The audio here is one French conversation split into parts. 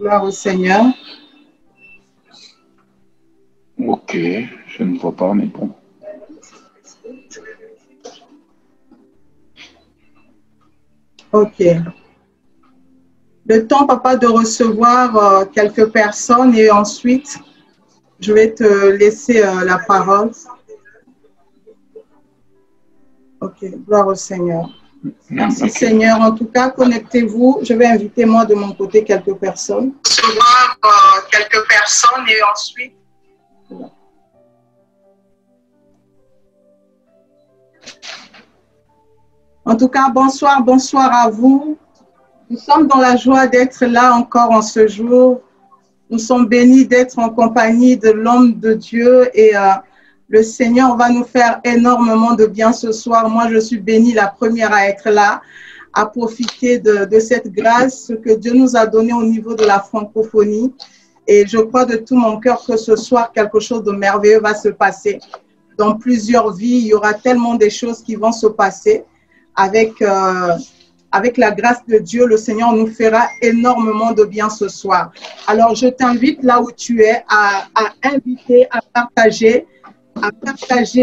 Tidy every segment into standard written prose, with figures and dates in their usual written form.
Gloire au Seigneur. Ok, je ne vois pas, mais bon. Ok. Le temps, papa, de recevoir quelques personnes et ensuite, je vais te laisser la parole. Ok, gloire au Seigneur. Merci Okay. Seigneur. En tout cas, connectez-vous. Je vais inviter moi de mon côté quelques personnes. Recevoir quelques personnes et ensuite. En tout cas, bonsoir, bonsoir à vous. Nous sommes dans la joie d'être là encore en ce jour. Nous sommes bénis d'être en compagnie de l'homme de Dieu et le Seigneur va nous faire énormément de bien ce soir. Moi, je suis bénie la première à être là, à profiter de cette grâce que Dieu nous a donnée au niveau de la francophonie. Et je crois de tout mon cœur que ce soir, quelque chose de merveilleux va se passer. Dans plusieurs vies, il y aura tellement de choses qui vont se passer. Avec la grâce de Dieu, le Seigneur nous fera énormément de bien ce soir. Alors, je t'invite là où tu es à inviter, à partager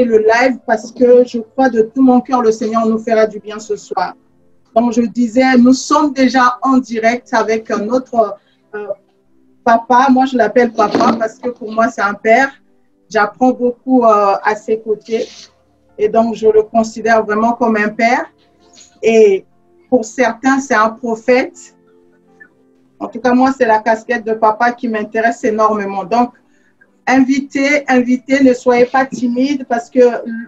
le live parce que je crois de tout mon cœur, le Seigneur nous fera du bien ce soir. Donc, je disais, nous sommes déjà en direct avec notre papa. Moi, je l'appelle papa parce que pour moi, c'est un père. J'apprends beaucoup à ses côtés et donc, je le considère vraiment comme un père. Et pour certains, c'est un prophète. En tout cas, moi, c'est la casquette de papa qui m'intéresse énormément. Donc, invitez, ne soyez pas timides parce que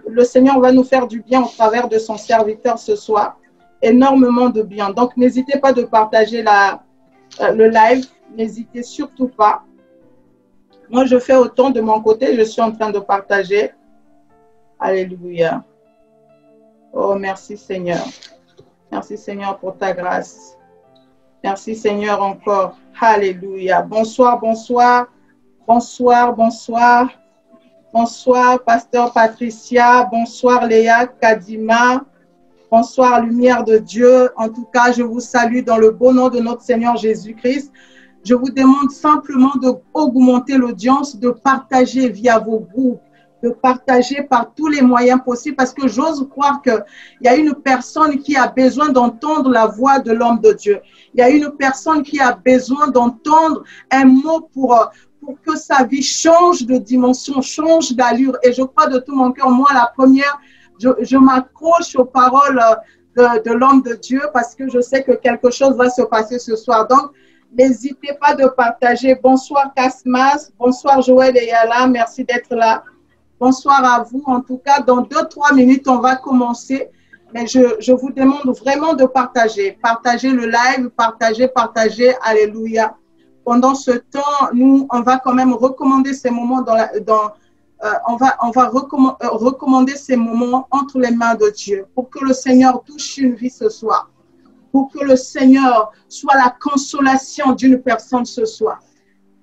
le Seigneur va nous faire du bien au travers de son serviteur ce soir. Énormément de bien. Donc, n'hésitez pas de partager le live. N'hésitez surtout pas. Moi, je fais autant de mon côté. Je suis en train de partager. Alléluia. Oh, merci Seigneur. Merci Seigneur pour ta grâce. Merci Seigneur encore. Alléluia. Bonsoir, bonsoir. Bonsoir, bonsoir. Bonsoir, Pasteur Patricia. Bonsoir, Léa, Kadima. Bonsoir, lumière de Dieu. En tout cas, je vous salue dans le beau nom de notre Seigneur Jésus-Christ. Je vous demande simplement d'augmenter l'audience, de partager via vos groupes, de partager par tous les moyens possibles parce que j'ose croire qu'il y a une personne qui a besoin d'entendre la voix de l'homme de Dieu. Il y a une personne qui a besoin d'entendre un mot pour que sa vie change de dimension, change d'allure. Et je crois de tout mon cœur, moi, la première, je m'accroche aux paroles de l'homme de Dieu parce que je sais que quelque chose va se passer ce soir. Donc, n'hésitez pas de partager. Bonsoir, Kasmas. Bonsoir, Joël et Yala. Merci d'être là. Bonsoir à vous. En tout cas, dans 2-3 minutes, on va commencer. Mais je vous demande vraiment de partager. Partagez le live, partagez. Alléluia. Pendant ce temps, nous, on va quand même recommander ces moments on va recommander ces moments entre les mains de Dieu pour que le Seigneur touche une vie ce soir. Pour que le Seigneur soit la consolation d'une personne ce soir.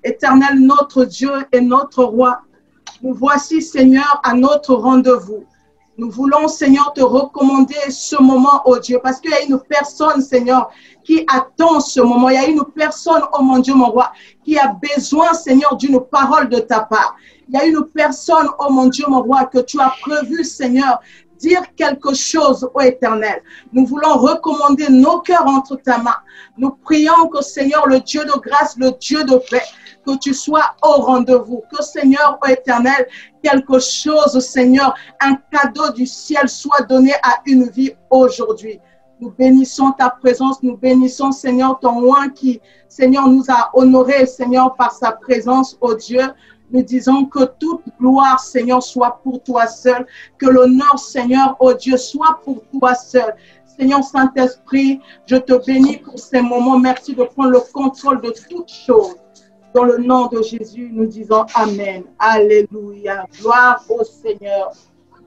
Éternel, notre Dieu et notre Roi, nous voici, Seigneur, à notre rendez-vous. Nous voulons, Seigneur, te recommander ce moment, oh Dieu, parce qu'il y a une personne, Seigneur, qui attend ce moment. Il y a une personne, oh mon Dieu, mon Roi, qui a besoin, Seigneur, d'une parole de ta part. Il y a une personne, oh mon Dieu, mon Roi, que tu as prévu, Seigneur, dire quelque chose, ô Éternel. Nous voulons recommander nos cœurs entre ta main. Nous prions que, Seigneur, le Dieu de grâce, le Dieu de paix, que tu sois au rendez-vous. Que, Seigneur, ô Éternel, quelque chose, Seigneur, un cadeau du ciel soit donné à une vie aujourd'hui. Nous bénissons ta présence, nous bénissons, Seigneur, ton oint qui, Seigneur, nous a honorés, Seigneur, par sa présence, ô Dieu. Nous disons que toute gloire, Seigneur, soit pour toi seul. Que l'honneur, Seigneur, oh Dieu, soit pour toi seul. Seigneur Saint-Esprit, je te bénis pour ces moments. Merci de prendre le contrôle de toutes choses. Dans le nom de Jésus, nous disons Amen. Alléluia. Gloire au Seigneur.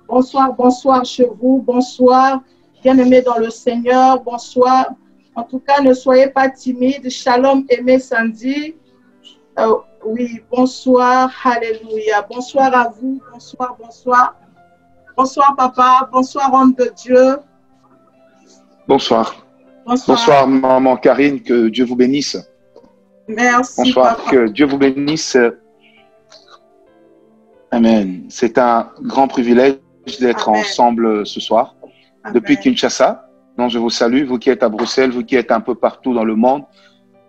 Bonsoir, bonsoir chez vous. Bonsoir, bien-aimés dans le Seigneur. Bonsoir. En tout cas, ne soyez pas timides. Shalom, aimé Sandy. Oui, bonsoir, alléluia. Bonsoir à vous, bonsoir, bonsoir. Bonsoir, papa, bonsoir, homme de Dieu. Bonsoir. Bonsoir, maman Karine, que Dieu vous bénisse. Merci, Bonsoir, papa. que Dieu vous bénisse. Amen. C'est un grand privilège d'être Amen. ensemble ce soir. Amen. Depuis Kinshasa, donc je vous salue, vous qui êtes à Bruxelles, vous qui êtes un peu partout dans le monde.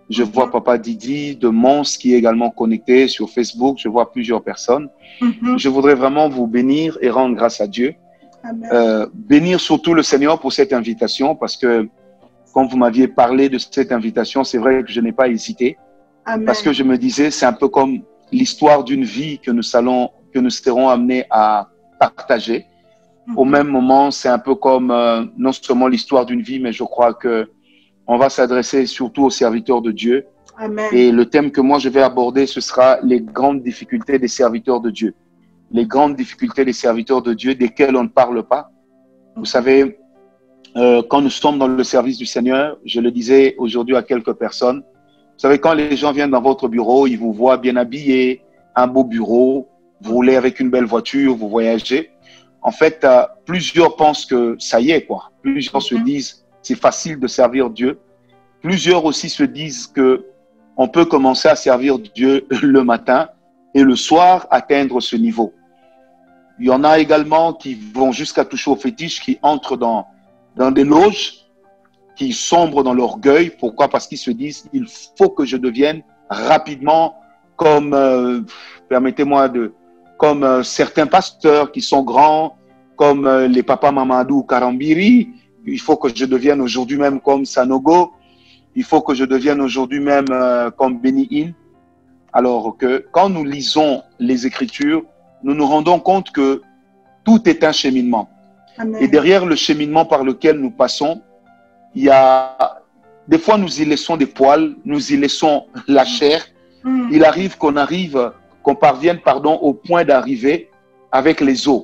Je vois Papa Didi de Mons qui est également connecté sur Facebook. Je vois plusieurs personnes. Je voudrais vraiment vous bénir et rendre grâce à Dieu. Bénir surtout le Seigneur pour cette invitation parce que quand vous m'aviez parlé de cette invitation, c'est vrai que je n'ai pas hésité. Amen. Parce que je me disais, c'est un peu comme l'histoire d'une vie que nous serons amenés à partager. Au même moment, c'est un peu comme non seulement l'histoire d'une vie, mais je crois que on va s'adresser surtout aux serviteurs de Dieu. Amen. Et le thème que moi je vais aborder, ce sera les grandes difficultés des serviteurs de Dieu. Les grandes difficultés des serviteurs de Dieu, desquelles on ne parle pas. Vous savez, quand nous sommes dans le service du Seigneur, je le disais aujourd'hui à quelques personnes, vous savez, quand les gens viennent dans votre bureau, ils vous voient bien habillé, un beau bureau, vous roulez avec une belle voiture, vous voyagez. En fait, plusieurs pensent que ça y est, quoi. Plusieurs se disent, c'est facile de servir Dieu. Plusieurs aussi se disent que on peut commencer à servir Dieu le matin et le soir atteindre ce niveau. Il y en a également qui vont jusqu'à toucher au fétiche, qui entrent dans des loges, qui sombrent dans l'orgueil. Pourquoi? Parce qu'ils se disent, il faut que je devienne rapidement comme, comme certains pasteurs qui sont grands, comme les papas Mamadou Karambiri. Il faut que je devienne aujourd'hui même comme Sanogo. Il faut que je devienne aujourd'hui même comme Benny Hinn. Alors que quand nous lisons les Écritures, nous nous rendons compte que tout est un cheminement. Amen. Et derrière le cheminement par lequel nous passons, il y a des fois nous y laissons des poils, nous y laissons la chair. Il arrive qu'on parvienne au point d'arriver avec les os.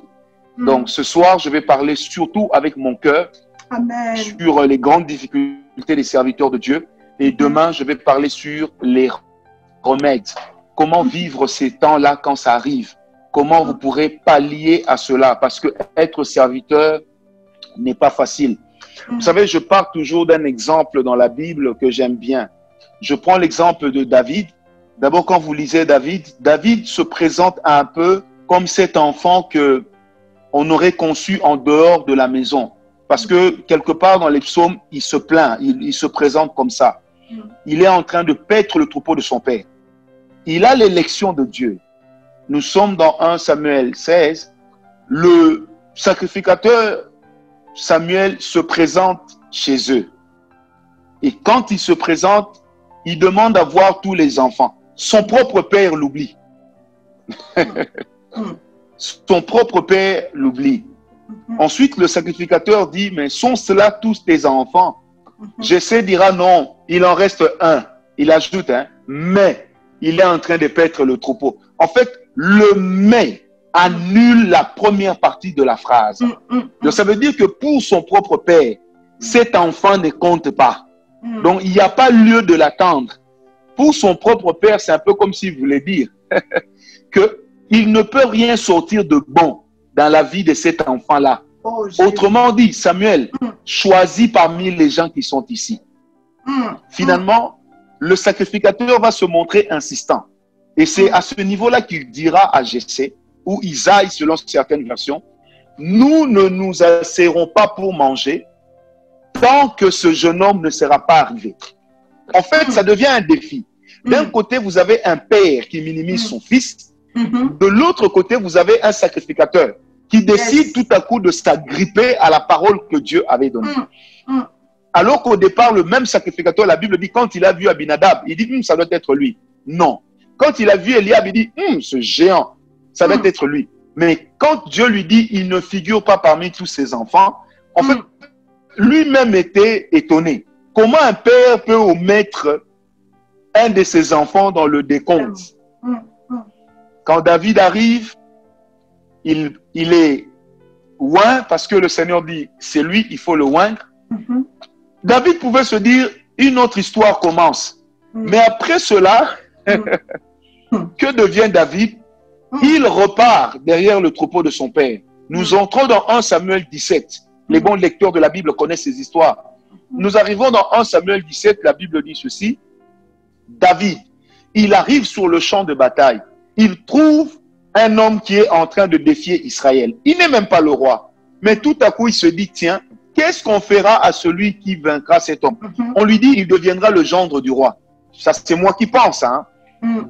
Donc ce soir, je vais parler surtout avec mon cœur Amen. sur les grandes difficultés des serviteurs de Dieu. Et demain, je vais parler sur les remèdes. Comment vivre ces temps-là quand ça arrive? Comment vous pourrez pallier à cela? Parce que être serviteur n'est pas facile. Vous savez, je pars toujours d'un exemple dans la Bible que j'aime bien. Je prends l'exemple de David. D'abord, quand vous lisez David, David se présente un peu comme cet enfant que on aurait conçu en dehors de la maison. Parce que quelque part dans les psaumes, il se plaint, il se présente comme ça. Il est en train de paître le troupeau de son père. Il a l'élection de Dieu. Nous sommes dans 1 Samuel 16. Le sacrificateur Samuel se présente chez eux. Et quand il se présente, il demande à voir tous les enfants. Son propre père l'oublie. Son propre père l'oublie. Ensuite, le sacrificateur dit, mais sont cela tous tes enfants? Jessé dira non, il en reste un. Il ajoute, mais il est en train de paître le troupeau. En fait, le mais annule la première partie de la phrase. Donc, ça veut dire que pour son propre père, cet enfant ne compte pas. Donc, il n'y a pas lieu de l'attendre. Pour son propre père, c'est un peu comme s'il voulait dire qu'il ne peut rien sortir de bon dans la vie de cet enfant-là. Autrement dit, Samuel, choisis parmi les gens qui sont ici. Finalement, le sacrificateur va se montrer insistant. Et c'est à ce niveau-là qu'il dira à Jessé, ou Isaïe selon certaines versions, nous ne nous asserrons pas pour manger tant que ce jeune homme ne sera pas arrivé. En fait, ça devient un défi. D'un côté, vous avez un père qui minimise son fils. De l'autre côté, vous avez un sacrificateur qui décide tout à coup de s'agripper à la parole que Dieu avait donnée. Alors qu'au départ, le même sacrificateur, la Bible dit, quand il a vu Abinadab, il dit, ça doit être lui. Non. Quand il a vu Eliab, il dit, ce géant, ça doit être lui. Mais quand Dieu lui dit, il ne figure pas parmi tous ses enfants, en fait, lui-même était étonné. Comment un père peut omettre un de ses enfants dans le décompte? Quand David arrive, il est oint parce que le Seigneur dit, c'est lui, il faut le oindre. David pouvait se dire, une autre histoire commence. Mais après cela, que devient David? Il repart derrière le troupeau de son père. Nous entrons dans 1 Samuel 17. Les bons lecteurs de la Bible connaissent ces histoires. Nous arrivons dans 1 Samuel 17, la Bible dit ceci. David il arrive sur le champ de bataille. Il trouve un homme qui est en train de défier Israël. Il n'est même pas le roi. Mais tout à coup, il se dit, tiens, qu'est-ce qu'on fera à celui qui vaincra cet homme? On lui dit, il deviendra le gendre du roi. Ça, c'est moi qui pense. Hein.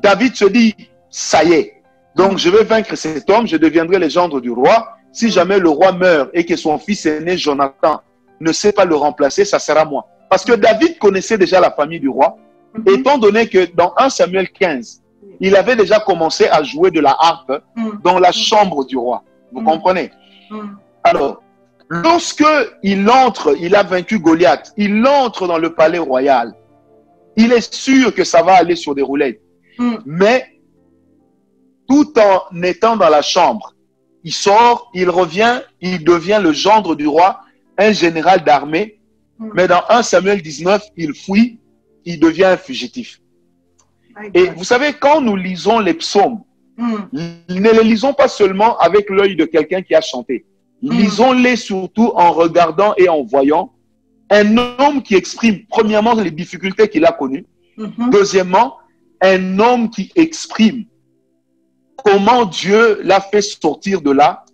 David se dit, ça y est. Donc, je vais vaincre cet homme, je deviendrai le gendre du roi. Si jamais le roi meurt et que son fils aîné, Jonathan, ne sait pas le remplacer, ça sera moi. Parce que David connaissait déjà la famille du roi, étant donné que dans 1 Samuel 15, il avait déjà commencé à jouer de la harpe dans la chambre du roi. Vous comprenez? Alors, lorsque il entre, il a vaincu Goliath, il entre dans le palais royal, il est sûr que ça va aller sur des roulettes. Mais, tout en étant dans la chambre, il sort, il revient, il devient le gendre du roi, un général d'armée. Mais dans 1 Samuel 19, il fuit, il devient un fugitif. Et vous savez, quand nous lisons les psaumes, ne les lisons pas seulement avec l'œil de quelqu'un qui a chanté. Lisons-les surtout en regardant et en voyant un homme qui exprime premièrement les difficultés qu'il a connues. Deuxièmement, un homme qui exprime comment Dieu l'a fait sortir de là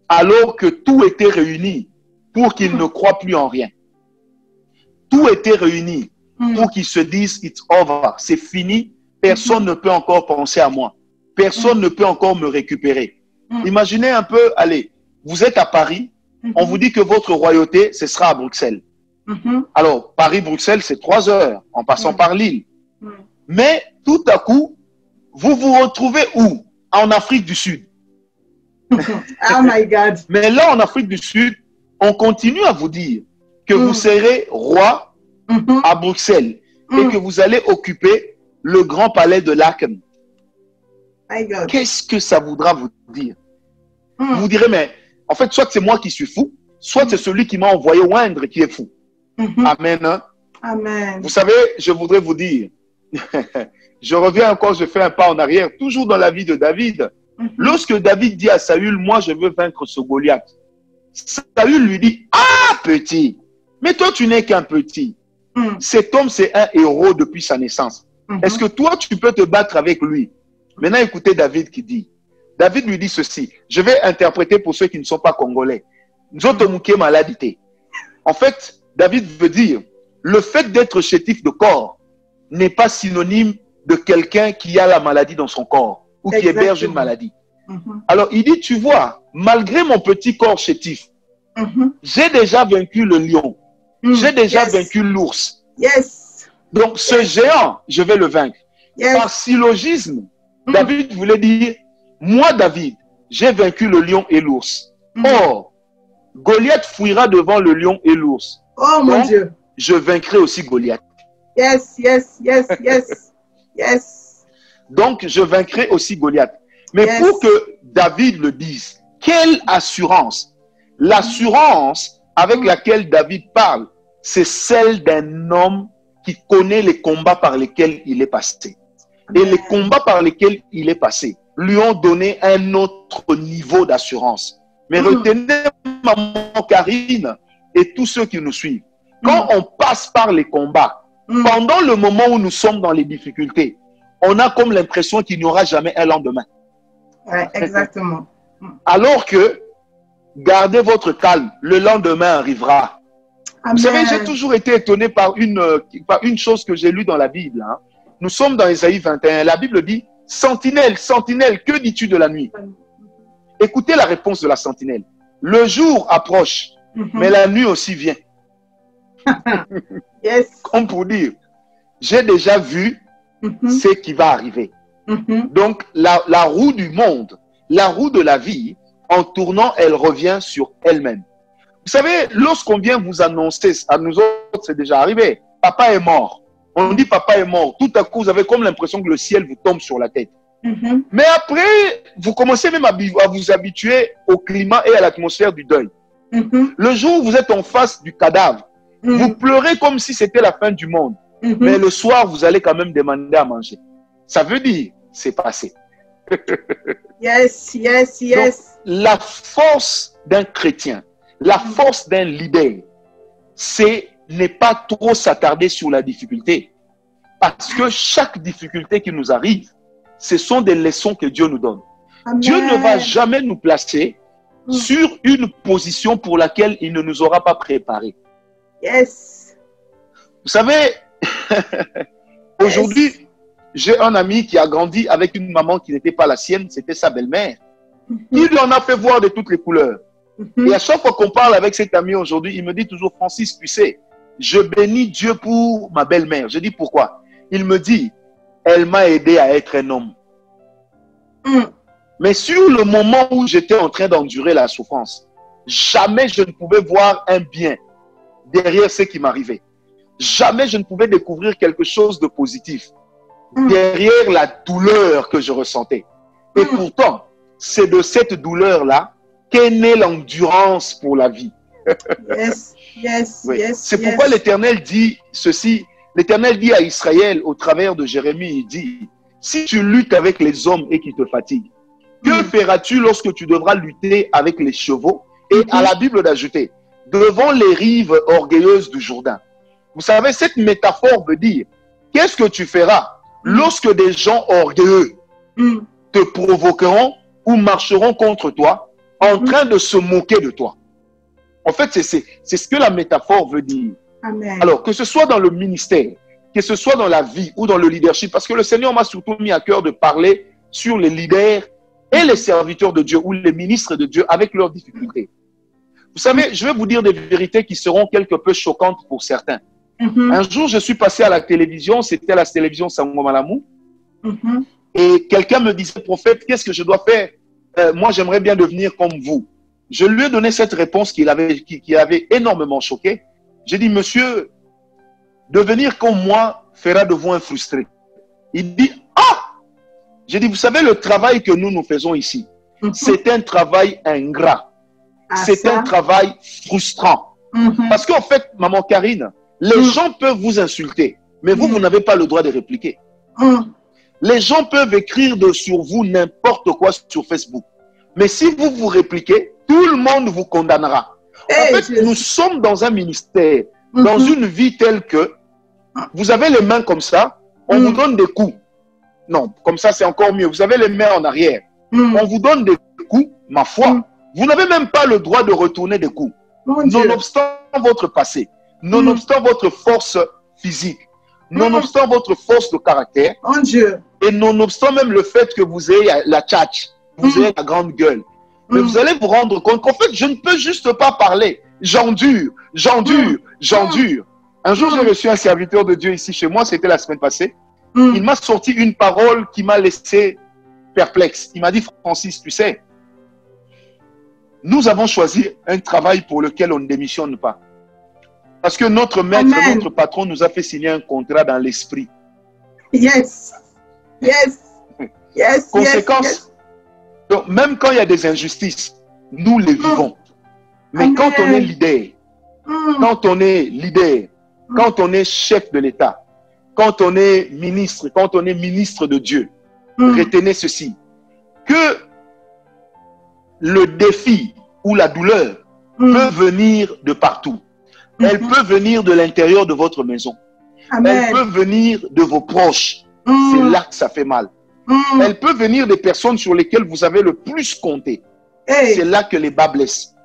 alors que tout était réuni pour qu'il ne croie plus en rien. Tout était réuni pour qu'il se dise « it's over », c'est fini, personne ne peut encore penser à moi. Personne ne peut encore me récupérer. Imaginez un peu, allez, vous êtes à Paris, on vous dit que votre royauté, ce sera à Bruxelles. Alors, Paris-Bruxelles, c'est 3 heures en passant par l'île. Mais tout à coup, vous vous retrouvez où? En Afrique du Sud. Oh my God. Mais là, en Afrique du Sud, on continue à vous dire que vous serez roi à Bruxelles et que vous allez occuper le grand palais de Laken. Qu'est-ce que ça voudra vous dire? Vous direz, mais en fait, soit c'est moi qui suis fou, soit c'est celui qui m'a envoyé oindre qui est fou. Amen. Hein? Amen. Vous savez, je voudrais vous dire, je reviens encore, je fais un pas en arrière, toujours dans la vie de David. Lorsque David dit à Saül, moi je veux vaincre ce Goliath, Saül lui dit, ah petit, mais toi tu n'es qu'un petit. Cet homme c'est un héros depuis sa naissance. Est-ce que toi tu peux te battre avec lui? Maintenant écoutez David qui dit, David lui dit ceci, je vais interpréter pour ceux qui ne sont pas congolais. Nous autres maladité. En fait, David veut dire, le fait d'être chétif de corps n'est pas synonyme de quelqu'un qui a la maladie dans son corps ou qui héberge une maladie. Alors, il dit, tu vois, malgré mon petit corps chétif, j'ai déjà vaincu le lion, j'ai déjà vaincu l'ours. Donc, ce géant, je vais le vaincre. Par syllogisme, David voulait dire, moi, David, j'ai vaincu le lion et l'ours. Or, Goliath fuira devant le lion et l'ours. Oh mon Dieu. Je vaincrai aussi Goliath. Yes. Donc, je vaincrai aussi Goliath. Mais pour que David le dise, quelle assurance? L'assurance avec laquelle David parle, c'est celle d'un homme qui connaît les combats par lesquels il est passé. Et les combats par lesquels il est passé lui ont donné un autre niveau d'assurance. Mais retenez, maman Karine et tous ceux qui nous suivent, quand on passe par les combats, pendant le moment où nous sommes dans les difficultés, on a comme l'impression qu'il n'y aura jamais un lendemain. Ouais, exactement. Alors que, gardez votre calme, le lendemain arrivera. Amen. Vous savez, j'ai toujours été étonné par une chose que j'ai lue dans la Bible. Hein. Nous sommes dans Ésaïe 21. La Bible dit, sentinelle, sentinelle, que dis-tu de la nuit? Écoutez la réponse de la sentinelle. Le jour approche, mais la nuit aussi vient. Comme pour dire, j'ai déjà vu ce qui va arriver. Donc, la roue du monde, la roue de la vie, en tournant, elle revient sur elle-même. Vous savez, lorsqu'on vient vous annoncer, à nous autres, c'est déjà arrivé, papa est mort. On dit papa est mort. Tout à coup, vous avez comme l'impression que le ciel vous tombe sur la tête. Mais après, vous commencez même à vous habituer au climat et à l'atmosphère du deuil. Le jour où vous êtes en face du cadavre, vous pleurez comme si c'était la fin du monde. Mais le soir, vous allez quand même demander à manger. Ça veut dire, c'est passé. Yes. Donc, la force d'un chrétien, la force d'un leader, c'est ne pas trop s'attarder sur la difficulté. Parce que chaque difficulté qui nous arrive, ce sont des leçons que Dieu nous donne. Amen. Dieu ne va jamais nous placer sur une position pour laquelle il ne nous aura pas préparé. Yes. Vous savez, aujourd'hui, j'ai un ami qui a grandi avec une maman qui n'était pas la sienne, c'était sa belle-mère. Il lui en a fait voir de toutes les couleurs. Et à chaque fois qu'on parle avec cet ami aujourd'hui, il me dit toujours, Francis, tu sais, je bénis Dieu pour ma belle-mère. Je dis pourquoi? Il me dit, elle m'a aidé à être un homme. Mais sur le moment où j'étais en train d'endurer la souffrance, jamais je ne pouvais voir un bien derrière ce qui m'arrivait. Jamais je ne pouvais découvrir quelque chose de positif derrière la douleur que je ressentais. Et pourtant, c'est de cette douleur-là qu'est née l'endurance pour la vie. Yes, yes, Oui. yes. C'est pourquoi l'Éternel dit ceci. L'Éternel dit à Israël au travers de Jérémie, il dit, si tu luttes avec les hommes et qu'ils te fatiguent, que feras-tu lorsque tu devras lutter avec les chevaux? Et à la Bible d'ajouter, devant les rives orgueilleuses du Jourdain. Vous savez, cette métaphore veut dire, qu'est-ce que tu feras lorsque des gens orgueilleux te provoqueront ou marcheront contre toi en train de se moquer de toi? En fait, c'est ce que la métaphore veut dire. Amen. Alors, que ce soit dans le ministère, que ce soit dans la vie ou dans le leadership, parce que le Seigneur m'a surtout mis à cœur de parler sur les leaders et les serviteurs de Dieu ou les ministres de Dieu avec leurs difficultés. Vous savez, je vais vous dire des vérités qui seront quelque peu choquantes pour certains. Un jour, je suis passé à la télévision, c'était la télévision Sangoma-Lamou, et quelqu'un me disait, prophète, qu'est-ce que je dois faire? Moi, j'aimerais bien devenir comme vous. Je lui ai donné cette réponse qui avait énormément choqué. J'ai dit, monsieur, devenir comme moi fera de vous un frustré. Il dit, ah! J'ai dit, vous savez, le travail que nous faisons ici, c'est un travail ingrat. C'est un travail frustrant. Parce qu'en fait, maman Karine, les gens peuvent vous insulter, mais vous n'avez pas le droit de répliquer. Les gens peuvent écrire sur vous n'importe quoi sur Facebook. Mais si vous vous répliquez, tout le monde vous condamnera. En fait, nous sommes dans un ministère, dans une vie telle que vous avez les mains comme ça, on vous donne des coups. Non, comme ça c'est encore mieux. Vous avez les mains en arrière. On vous donne des coups, ma foi. Vous n'avez même pas le droit de retourner des coups. Nonobstant votre passé, nonobstant votre force physique, nonobstant votre force de caractère, et nonobstant même le fait que vous ayez la tchatch, vous ayez la grande gueule. Mais vous allez vous rendre compte qu'en fait, je ne peux juste pas parler. J'endure, j'endure, j'endure. Un jour, j'ai reçu un serviteur de Dieu ici chez moi, c'était la semaine passée. Il m'a sorti une parole qui m'a laissé perplexe. Il m'a dit, Francis, tu sais, nous avons choisi un travail pour lequel on ne démissionne pas. Parce que notre maître, notre patron nous a fait signer un contrat dans l'esprit. Yes, yes, yes. Conséquence, yes. Donc, même quand il y a des injustices, nous les vivons. Mais quand on est leader, quand on est chef de l'État, quand on est ministre, quand on est ministre de Dieu, retenez ceci, que le défi ou la douleur peut venir de partout. Elle peut venir de l'intérieur de votre maison. Elle peut venir de vos proches. C'est là que ça fait mal. Elle peut venir des personnes sur lesquelles vous avez le plus compté. C'est là que les bas blessent.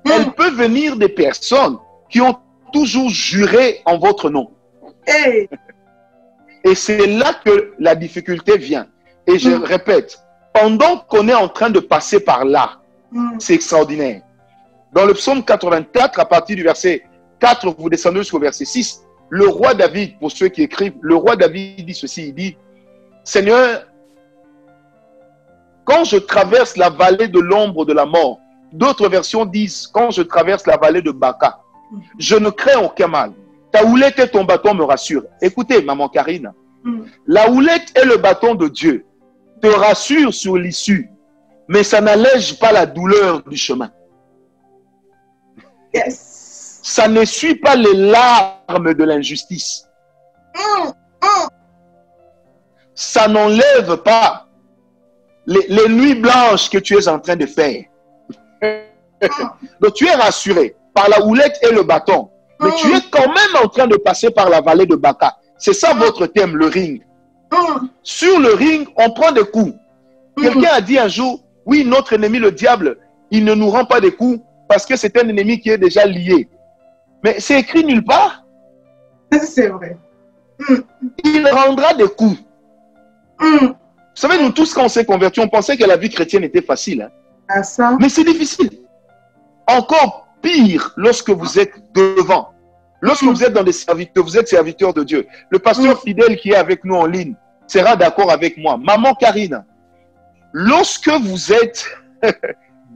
Elle peut venir des personnes qui ont toujours juré en votre nom. Et c'est là que la difficulté vient. Et je répète, pendant qu'on est en train de passer par là, c'est extraordinaire. Dans le psaume 84, à partir du verset 4, vous descendez jusqu'au verset 6, le roi David, pour ceux qui écrivent, le roi David dit ceci, il dit, Seigneur, quand je traverse la vallée de l'ombre de la mort, d'autres versions disent, quand je traverse la vallée de Baka, je ne crains aucun mal. Ta houlette et ton bâton me rassurent. Écoutez, maman Karine, la houlette et le bâton de Dieu te rassurent sur l'issue, mais ça n'allège pas la douleur du chemin. Ça ne suit pas les larmes de l'injustice. Ça n'enlève pas les nuits blanches que tu es en train de faire. Donc tu es rassuré par la houlette et le bâton. Mais tu es quand même en train de passer par la vallée de Baka. C'est ça votre thème, le ring. Mm. Sur le ring, on prend des coups. Quelqu'un a dit un jour, oui, notre ennemi, le diable, il ne nous rend pas des coups parce que c'est un ennemi qui est déjà lié. Mais c'est écrit nulle part. C'est vrai. Il rendra des coups. Mm. Vous savez, nous tous, quand on s'est convertis, on pensait que la vie chrétienne était facile. Hein? À ça. Mais c'est difficile. Encore pire lorsque vous êtes devant. Lorsque vous êtes dans des serviteurs, vous êtes serviteur de Dieu. Le pasteur fidèle qui est avec nous en ligne sera d'accord avec moi. Maman Karine, lorsque vous êtes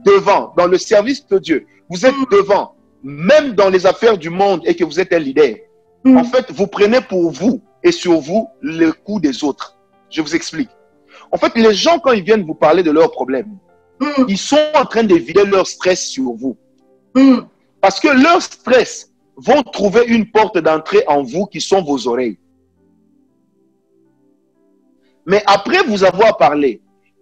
devant, dans le service de Dieu, vous êtes devant, même dans les affaires du monde et que vous êtes un leader, en fait, vous prenez pour vous et sur vous le coup des autres. Je vous explique. En fait, les gens, quand ils viennent vous parler de leurs problèmes, ils sont en train de vider leur stress sur vous. Parce que leur stress vont trouver une porte d'entrée en vous qui sont vos oreilles. Mais après vous avoir parlé,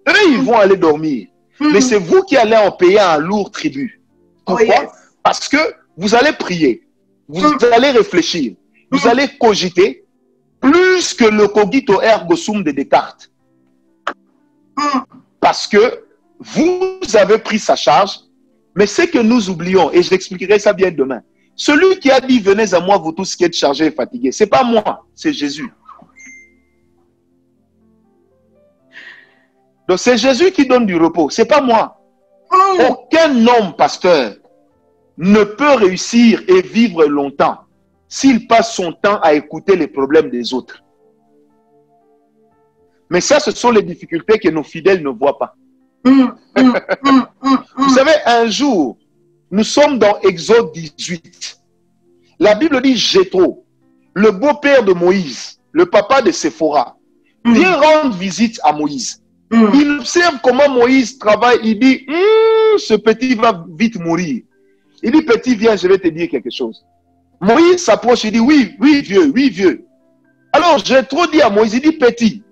eux, ils vont aller dormir. Mais c'est vous qui allez en payer un lourd tribut. Pourquoi? Parce que vous allez prier, vous allez réfléchir, vous allez cogiter plus que le cogito ergo sum de Descartes. Parce que vous avez pris sa charge, mais c'est que nous oublions, et je l'expliquerai ça bien demain. Celui qui a dit, venez à moi, vous tous qui êtes chargés et fatigués, ce n'est pas moi, c'est Jésus. Donc c'est Jésus qui donne du repos, ce n'est pas moi. Aucun homme, pasteur, ne peut réussir et vivre longtemps s'il passe son temps à écouter les problèmes des autres. Mais ça, ce sont les difficultés que nos fidèles ne voient pas. Vous savez, un jour, nous sommes dans Exode 18. La Bible dit Jéthro, le beau-père de Moïse, le papa de Séphora, vient rendre visite à Moïse. Il observe comment Moïse travaille. Il dit, ce petit va vite mourir. Il dit, petit, viens, je vais te dire quelque chose. Moïse s'approche, il dit, oui, vieux, oui, vieux. Alors, Jéthro dit à Moïse, il dit, petit,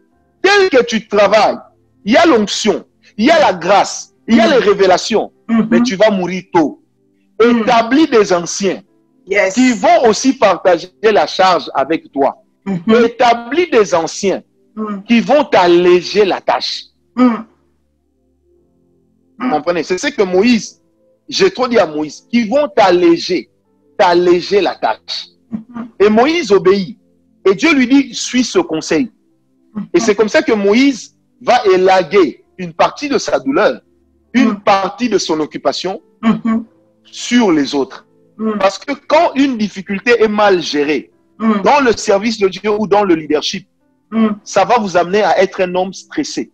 tel que tu travailles, il y a l'onction, il y a la grâce, il y a les révélations, mais tu vas mourir tôt. Établis des anciens qui vont aussi partager la charge avec toi. Établis des anciens qui vont t'alléger la tâche. Vous comprenez? C'est ce que Moïse, j'ai trop dit à Moïse, qui vont t'alléger la tâche. Et Moïse obéit. Et Dieu lui dit, suis ce conseil. Et c'est comme ça que Moïse va élaguer une partie de sa douleur, une partie de son occupation sur les autres. Parce que quand une difficulté est mal gérée, dans le service de Dieu ou dans le leadership, ça va vous amener à être un homme stressé,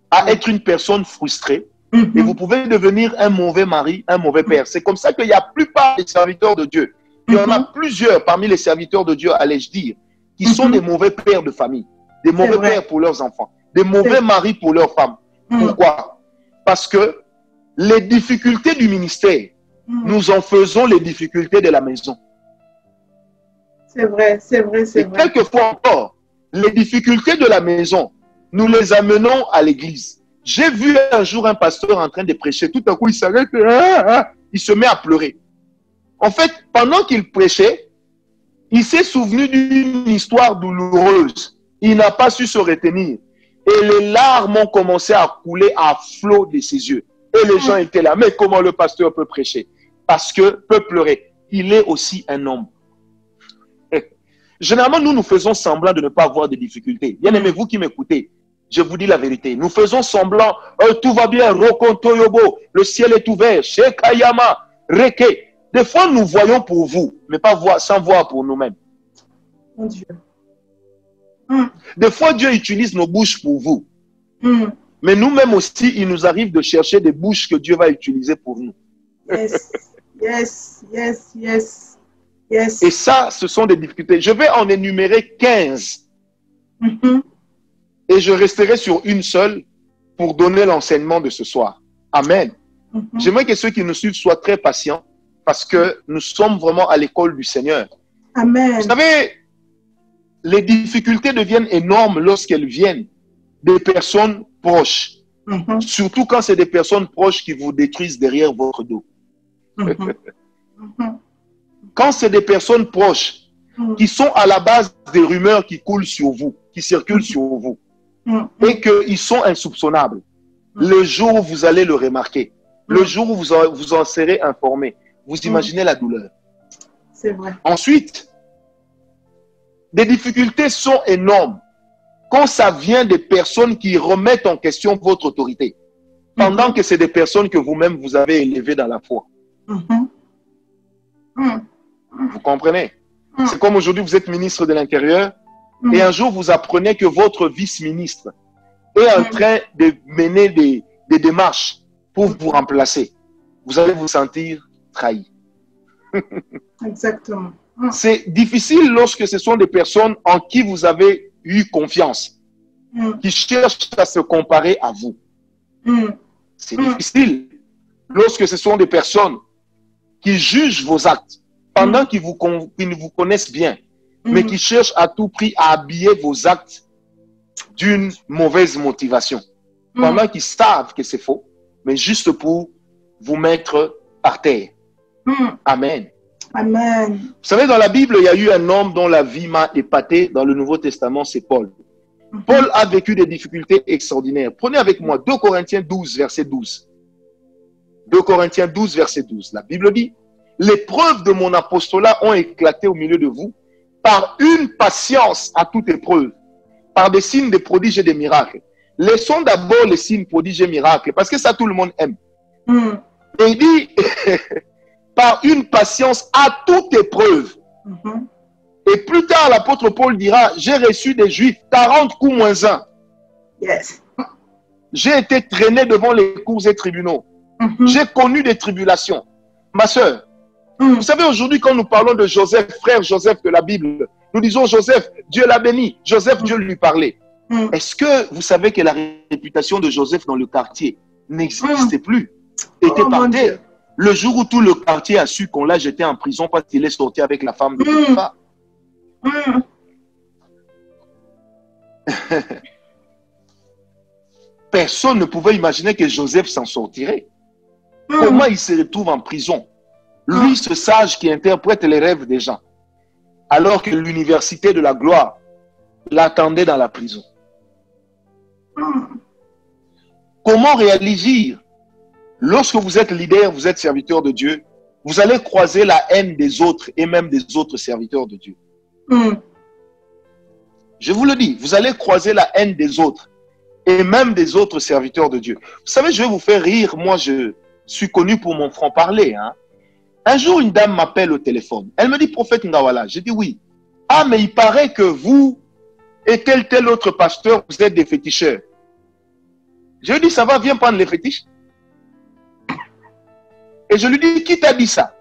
à être une personne frustrée, et vous pouvez devenir un mauvais mari, un mauvais père. C'est comme ça qu'il y a la plupart des serviteurs de Dieu. Il y en a plusieurs parmi les serviteurs de Dieu, allais-je dire, qui sont des mauvais pères de famille, des mauvais pères pour leurs enfants, des mauvais maris pour leurs femmes. Pourquoi? Parce que les difficultés du ministère, nous en faisons les difficultés de la maison. C'est vrai, c'est vrai, c'est vrai. Quelquefois encore, les difficultés de la maison, nous les amenons à l'église. J'ai vu un jour un pasteur en train de prêcher. Tout à coup, il s'arrête, il se met à pleurer. En fait, pendant qu'il prêchait, il s'est souvenu d'une histoire douloureuse. Il n'a pas su se retenir. Et les larmes ont commencé à couler à flot de ses yeux. Et les gens étaient là. Mais comment le pasteur peut prêcher? Parce que peut pleurer. Il est aussi un homme. Généralement, nous faisons semblant de ne pas avoir de difficultés. Bien aimé, vous qui m'écoutez, je vous dis la vérité. Nous faisons semblant, tout va bien, Rokontoyobo, le ciel est ouvert, Shekayama, Reke. Des fois, nous voyons pour vous, mais pas sans voir pour nous-mêmes. Mon Dieu. Des fois, Dieu utilise nos bouches pour vous. Mais nous-mêmes aussi, il nous arrive de chercher des bouches que Dieu va utiliser pour nous. Yes. Et ça, ce sont des difficultés. Je vais en énumérer 15. Et je resterai sur une seule pour donner l'enseignement de ce soir. Amen. J'aimerais que ceux qui nous suivent soient très patients parce que nous sommes vraiment à l'école du Seigneur. Amen. Vous savez, les difficultés deviennent énormes lorsqu'elles viennent des personnes proches. Surtout quand c'est des personnes proches qui vous détruisent derrière votre dos. Quand c'est des personnes proches qui sont à la base des rumeurs qui coulent sur vous, qui circulent sur vous, et qu'ils sont insoupçonnables. Le jour où vous allez le remarquer, le jour où vous en serez informé, vous imaginez la douleur. C'est vrai. Ensuite, des difficultés sont énormes quand ça vient des personnes qui remettent en question votre autorité, pendant que c'est des personnes que vous-même vous avez élevées dans la foi. Vous comprenez? C'est comme aujourd'hui, vous êtes ministre de l'Intérieur et un jour, vous apprenez que votre vice-ministre est en train de mener des démarches pour vous remplacer. Vous allez vous sentir trahi. Exactement. C'est difficile lorsque ce sont des personnes en qui vous avez eu confiance, qui cherchent à se comparer à vous. C'est difficile lorsque ce sont des personnes qui jugent vos actes pendant qu'ils ne vous connaissent bien, mais qui cherchent à tout prix à habiller vos actes d'une mauvaise motivation. Pendant qu'ils savent que c'est faux, mais juste pour vous mettre par terre. Amen. Amen. Vous savez, dans la Bible, il y a eu un homme dont la vie m'a épaté dans le Nouveau Testament, c'est Paul. Paul a vécu des difficultés extraordinaires. Prenez avec moi 2 Corinthiens 12, verset 12. 2 Corinthiens 12, verset 12. La Bible dit, « Les preuves de mon apostolat ont éclaté au milieu de vous par une patience à toute épreuve, par des signes, des prodiges et des miracles. » Laissons d'abord les signes, prodiges et miracles, parce que ça, tout le monde aime. Et il dit, par une patience à toute épreuve. Et plus tard, l'apôtre Paul dira, j'ai reçu des Juifs 40 coups moins 1. Yes. J'ai été traîné devant les cours et tribunaux. J'ai connu des tribulations. Ma soeur, vous savez, aujourd'hui, quand nous parlons de Joseph, frère Joseph de la Bible, nous disons Joseph, Dieu l'a béni. Joseph, Dieu lui parlait. Est-ce que vous savez que la réputation de Joseph dans le quartier n'existait plus? Était par terre. Le jour où tout le quartier a su qu'on l'a jeté en prison parce qu'il est sorti avec la femme de Potiphar. Personne ne pouvait imaginer que Joseph s'en sortirait. Comment il se retrouve en prison? Lui, ce sage qui interprète les rêves des gens, alors que l'université de la gloire l'attendait dans la prison. Comment réagir? Lorsque vous êtes leader, vous êtes serviteur de Dieu, vous allez croiser la haine des autres et même des autres serviteurs de Dieu. Je vous le dis, vous allez croiser la haine des autres et même des autres serviteurs de Dieu. Vous savez, je vais vous faire rire. Moi, je suis connu pour mon franc-parler. Un jour, une dame m'appelle au téléphone. Elle me dit, prophète Ngawala. Je dis oui. Ah, mais il paraît que vous et tel autre pasteur, vous êtes des féticheurs. Je lui dis, ça va, viens prendre les fétiches. Et je lui dis, qui t'a dit ça?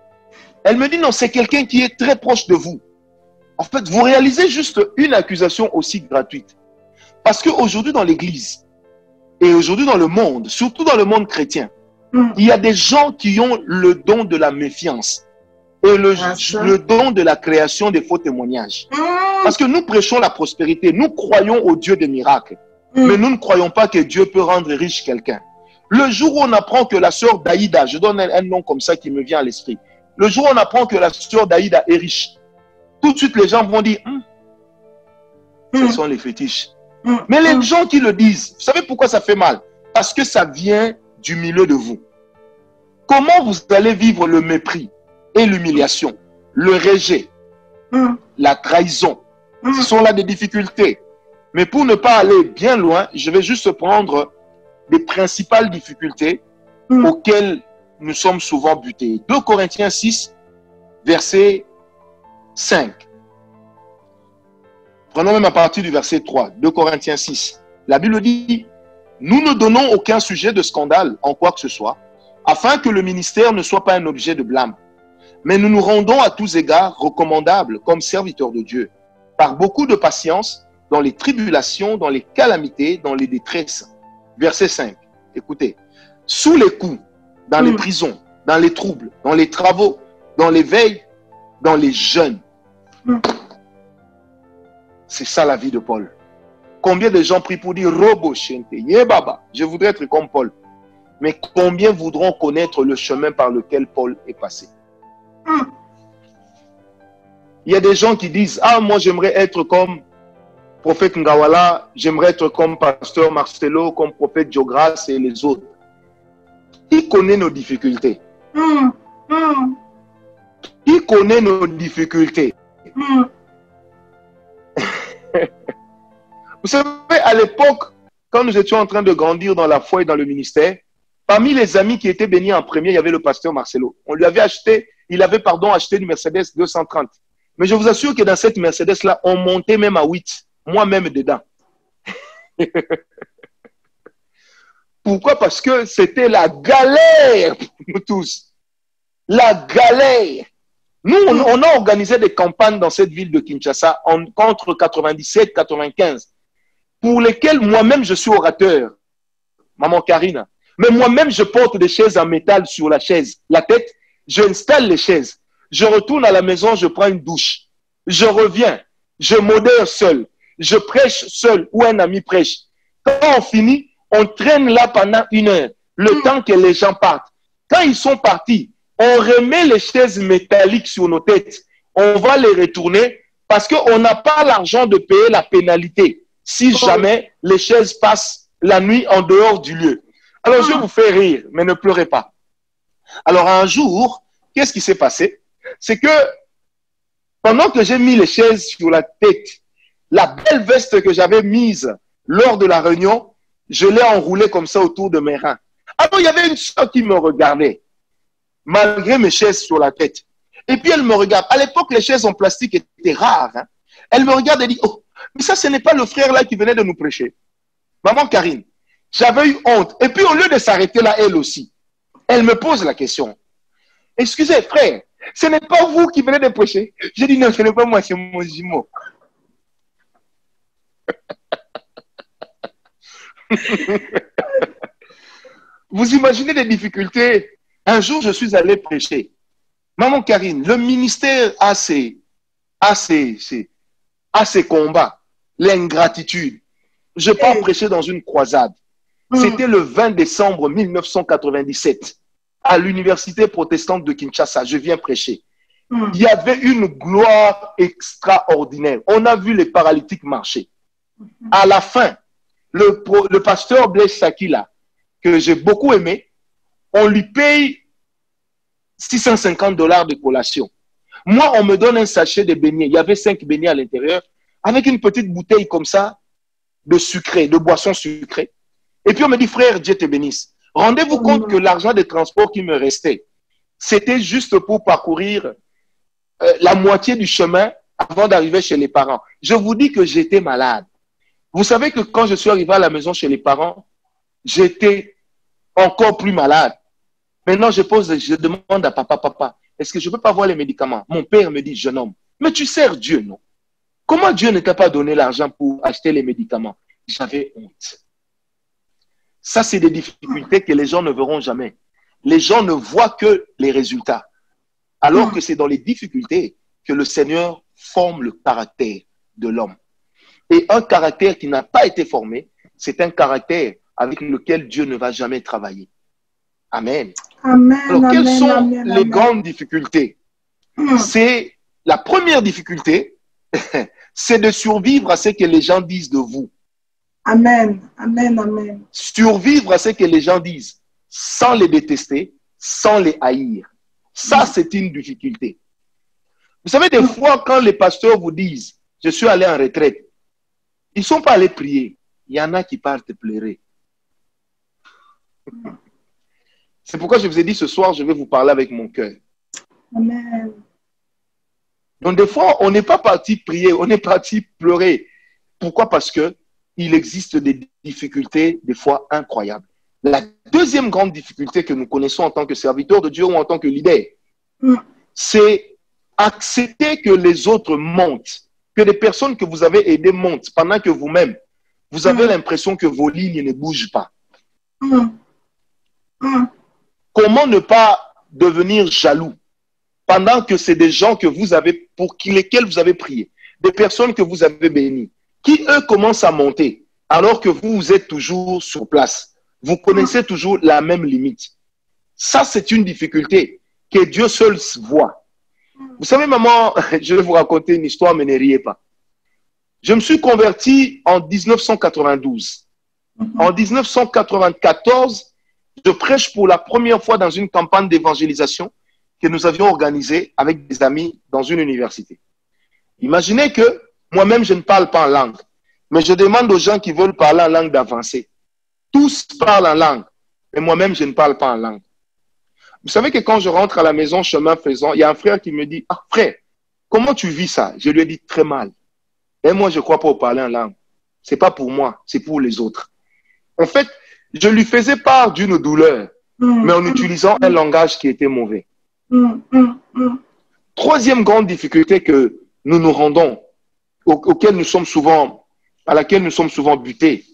Elle me dit, non, c'est quelqu'un qui est très proche de vous. En fait, vous réalisez juste une accusation aussi gratuite. Parce qu'aujourd'hui dans l'église, et aujourd'hui dans le monde, surtout dans le monde chrétien, il y a des gens qui ont le don de la méfiance et le don de la création des faux témoignages. Parce que nous prêchons la prospérité, nous croyons au Dieu des miracles, mais nous ne croyons pas que Dieu peut rendre riche quelqu'un. Le jour où on apprend que la sœur d'Aïda, je donne un nom comme ça qui me vient à l'esprit, le jour où on apprend que la sœur d'Aïda est riche, tout de suite les gens vont dire, ce sont les fétiches. Mais les gens qui le disent, vous savez pourquoi ça fait mal? Parce que ça vient du milieu de vous. Comment vous allez vivre le mépris et l'humiliation, le rejet, la trahison? Ce sont là des difficultés. Mais pour ne pas aller bien loin, je vais juste prendre les principales difficultés auxquelles nous sommes souvent butés. 2 Corinthiens 6, verset 5. Prenons même à partir du verset 3, 2 Corinthiens 6. La Bible dit, nous ne donnons aucun sujet de scandale en quoi que ce soit, afin que le ministère ne soit pas un objet de blâme. Mais nous nous rendons à tous égards recommandables comme serviteurs de Dieu, par beaucoup de patience, dans les tribulations, dans les calamités, dans les détresses. Verset 5, écoutez, sous les coups, dans les prisons, dans les troubles, dans les travaux, dans les veilles, dans les jeûnes. C'est ça la vie de Paul. Combien de gens prient pour dire Robo Shente, Yebaba, je voudrais être comme Paul. Mais combien voudront connaître le chemin par lequel Paul est passé? Il y a des gens qui disent, ah, moi j'aimerais être comme prophète Ngawala, j'aimerais être comme pasteur Marcelo, comme prophète Diogras et les autres. Qui connaît nos difficultés? Qui connaît nos difficultés? Vous savez, à l'époque, quand nous étions en train de grandir dans la foi et dans le ministère, parmi les amis qui étaient bénis en premier, il y avait le pasteur Marcelo. On lui avait acheté, il avait acheté une Mercedes 230. Mais je vous assure que dans cette Mercedes-là, on montait même à 8. Moi-même dedans. Pourquoi? Parce que c'était la galère pour nous tous. La galère. Nous, on a organisé des campagnes dans cette ville de Kinshasa entre 97 et 95, pour lesquelles moi-même je suis orateur, maman Karina. Mais moi-même, je porte des chaises en métal sur la tête, j'installe les chaises. Je retourne à la maison, je prends une douche. Je reviens, je modère seul, je prêche seul ou un ami prêche. Quand on finit, on traîne là pendant 1 heure, le temps que les gens partent. Quand ils sont partis, on remet les chaises métalliques sur nos têtes. On va les retourner parce qu'on n'a pas l'argent de payer la pénalité si jamais les chaises passent la nuit en dehors du lieu. Alors, je vous fais rire, mais ne pleurez pas. Alors, un jour, qu'est-ce qui s'est passé? C'est que pendant que j'ai mis les chaises sur la tête, la belle veste que j'avais mise lors de la réunion, je l'ai enroulée comme ça autour de mes reins. Alors, il y avait une soeur qui me regardait, malgré mes chaises sur la tête. Et puis, elle me regarde. À l'époque, les chaises en plastique étaient rares. Hein. Elle me regarde et dit, oh, mais ça, ce n'est pas le frère là qui venait de nous prêcher. Maman Karine, j'avais eu honte. Et puis, au lieu de s'arrêter là, elle aussi, elle me pose la question. Excusez, frère, ce n'est pas vous qui venez de prêcher. J'ai dit, non, ce n'est pas moi, c'est mon jumeau. Vous imaginez les difficultés? Un jour, je suis allé prêcher. Maman Karine, le ministère a ses combats, l'ingratitude. Je pars prêcher dans une croisade. C'était le 20 décembre 1997 à l'université protestante de Kinshasa. Je viens prêcher. Il y avait une gloire extraordinaire. On a vu les paralytiques marcher. À la fin, le pasteur Blaise Sakila, que j'ai beaucoup aimé, on lui paye $650 de collation. Moi, on me donne un sachet de beignets. Il y avait 5 beignets à l'intérieur, avec une petite bouteille comme ça, de sucré, de boisson sucrée. Et puis on me dit, frère, Dieu te bénisse. Rendez-vous compte que l'argent de transport qui me restait, c'était juste pour parcourir la moitié du chemin avant d'arriver chez les parents. Je vous dis que j'étais malade. Vous savez que quand je suis arrivé à la maison chez les parents, j'étais encore plus malade. Maintenant, je demande à papa, est-ce que je ne peux pas avoir les médicaments? Mon père me dit, jeune homme, mais tu sers Dieu, non? Comment Dieu ne t'a pas donné l'argent pour acheter les médicaments? J'avais honte. Ça, c'est des difficultés que les gens ne verront jamais. Les gens ne voient que les résultats. Alors que c'est dans les difficultés que le Seigneur forme le caractère de l'homme. Et un caractère qui n'a pas été formé, c'est un caractère avec lequel Dieu ne va jamais travailler. Amen. Amen. Alors, quelles amen, sont amen, les amen. grandes difficultés? C'est la première difficulté, c'est de survivre à ce que les gens disent de vous. Amen. Amen. Amen. Survivre à ce que les gens disent, sans les détester, sans les haïr. Ça, c'est une difficulté. Vous savez, des fois, quand les pasteurs vous disent, je suis allé en retraite, ils ne sont pas allés prier. Il y en a qui partent pleurer. C'est pourquoi je vous ai dit ce soir, je vais vous parler avec mon cœur. Amen. Donc, des fois, on n'est pas parti prier, on est parti pleurer. Pourquoi? Parce que il existe des difficultés, des fois incroyables. La deuxième grande difficulté que nous connaissons en tant que serviteurs de Dieu ou en tant que leader, c'est accepter que les autres montent, que les personnes que vous avez aidées montent, pendant que vous-même, vous avez l'impression que vos lignes ne bougent pas. Comment ne pas devenir jaloux pendant que c'est des gens que vous avez, pour lesquels vous avez prié, des personnes que vous avez bénies, qui eux commencent à monter, alors que vous êtes toujours sur place. Vous connaissez toujours la même limite. Ça, c'est une difficulté que Dieu seul voit. Vous savez, maman, je vais vous raconter une histoire, mais ne riez pas. Je me suis converti en 1992. En 1994, je prêche pour la première fois dans une campagne d'évangélisation que nous avions organisée avec des amis dans une université. Imaginez que moi-même, je ne parle pas en langue, mais je demande aux gens qui veulent parler en langue d'avancer. Tous parlent en langue, mais moi-même, je ne parle pas en langue. Vous savez que quand je rentre à la maison, chemin faisant, il y a un frère qui me dit, « Ah, frère, comment tu vis ça ?» Je lui ai dit, « Très mal. Et moi, je ne crois pas au parler en langue. Ce n'est pas pour moi, c'est pour les autres. » En fait, je lui faisais part d'une douleur, mais en utilisant un langage qui était mauvais. Troisième grande difficulté que nous nous rendons, à laquelle nous sommes souvent butés,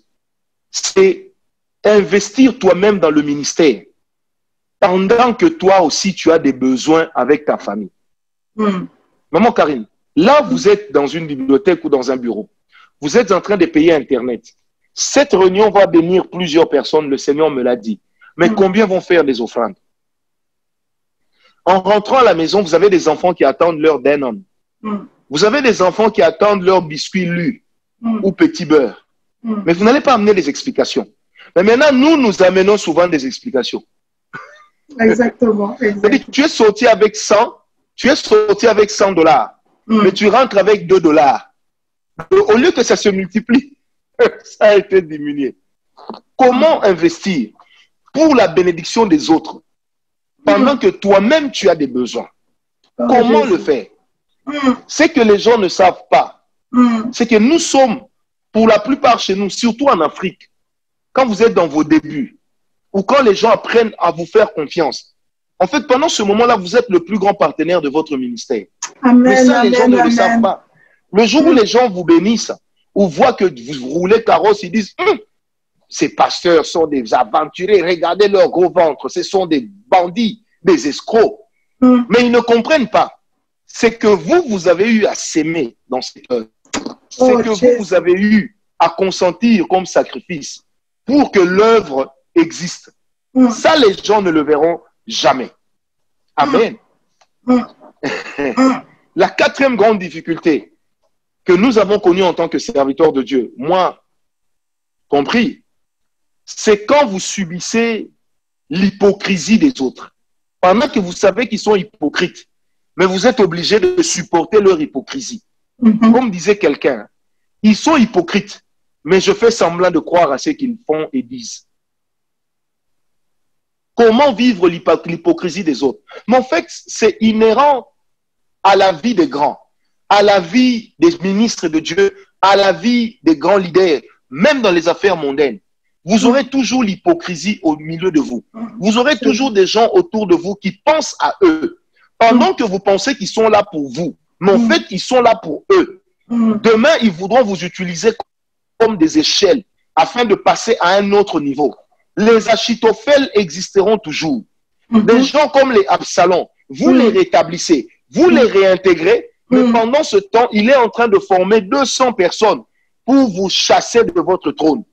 c'est investir toi-même dans le ministère pendant que toi aussi tu as des besoins avec ta famille. Maman Karine, là vous êtes dans une bibliothèque ou dans un bureau. Vous êtes en train de payer Internet. Cette réunion va bénir plusieurs personnes, le Seigneur me l'a dit. Mais combien vont faire des offrandes? En rentrant à la maison, vous avez des enfants qui attendent leur Danone. Vous avez des enfants qui attendent leur biscuit lu ou petit beurre. Mais vous n'allez pas amener des explications. Mais maintenant, nous amenons souvent des explications. Exactement. Tu es sorti avec 100, tu es sorti avec $100, mais tu rentres avec $2. Au lieu que ça se multiplie, ça a été diminué. Comment investir pour la bénédiction des autres pendant que toi-même tu as des besoins? Comment le faire? C'est que les gens ne savent pas. C'est que nous sommes, pour la plupart chez nous, surtout en Afrique, quand vous êtes dans vos débuts, ou quand les gens apprennent à vous faire confiance, en fait, pendant ce moment-là, vous êtes le plus grand partenaire de votre ministère. Amen, mais ça, les gens amen, ne le savent pas. Le jour où les gens vous bénissent, ou voient que vous roulez carrosse, ils disent ces pasteurs sont des aventuriers, regardez leur gros ventre, ce sont des bandits, des escrocs. Mais ils ne comprennent pas. C'est que vous avez eu à s'aimer dans cette œuvre. C'est que vous avez eu à consentir comme sacrifice pour que l'œuvre existe. Ça, les gens ne le verront jamais. Amen. La quatrième grande difficulté que nous avons connue en tant que serviteurs de Dieu, moi compris, c'est quand vous subissez l'hypocrisie des autres. Pendant que vous savez qu'ils sont hypocrites, mais vous êtes obligé de supporter leur hypocrisie. Comme disait quelqu'un, ils sont hypocrites, mais je fais semblant de croire à ce qu'ils font et disent. Comment vivre l'hypocrisie des autres? Mais en fait, c'est inhérent à la vie des grands, à la vie des ministres de Dieu, à la vie des grands leaders, même dans les affaires mondaines. Vous aurez toujours l'hypocrisie au milieu de vous. Vous aurez toujours des gens autour de vous qui pensent à eux, pendant que vous pensez qu'ils sont là pour vous. Mais en fait, ils sont là pour eux. Demain, ils voudront vous utiliser comme des échelles afin de passer à un autre niveau. Les Achitophel existeront toujours. Des gens comme les Absalom, vous les rétablissez, vous les réintégrez, mais pendant ce temps, il est en train de former 200 personnes pour vous chasser de votre trône.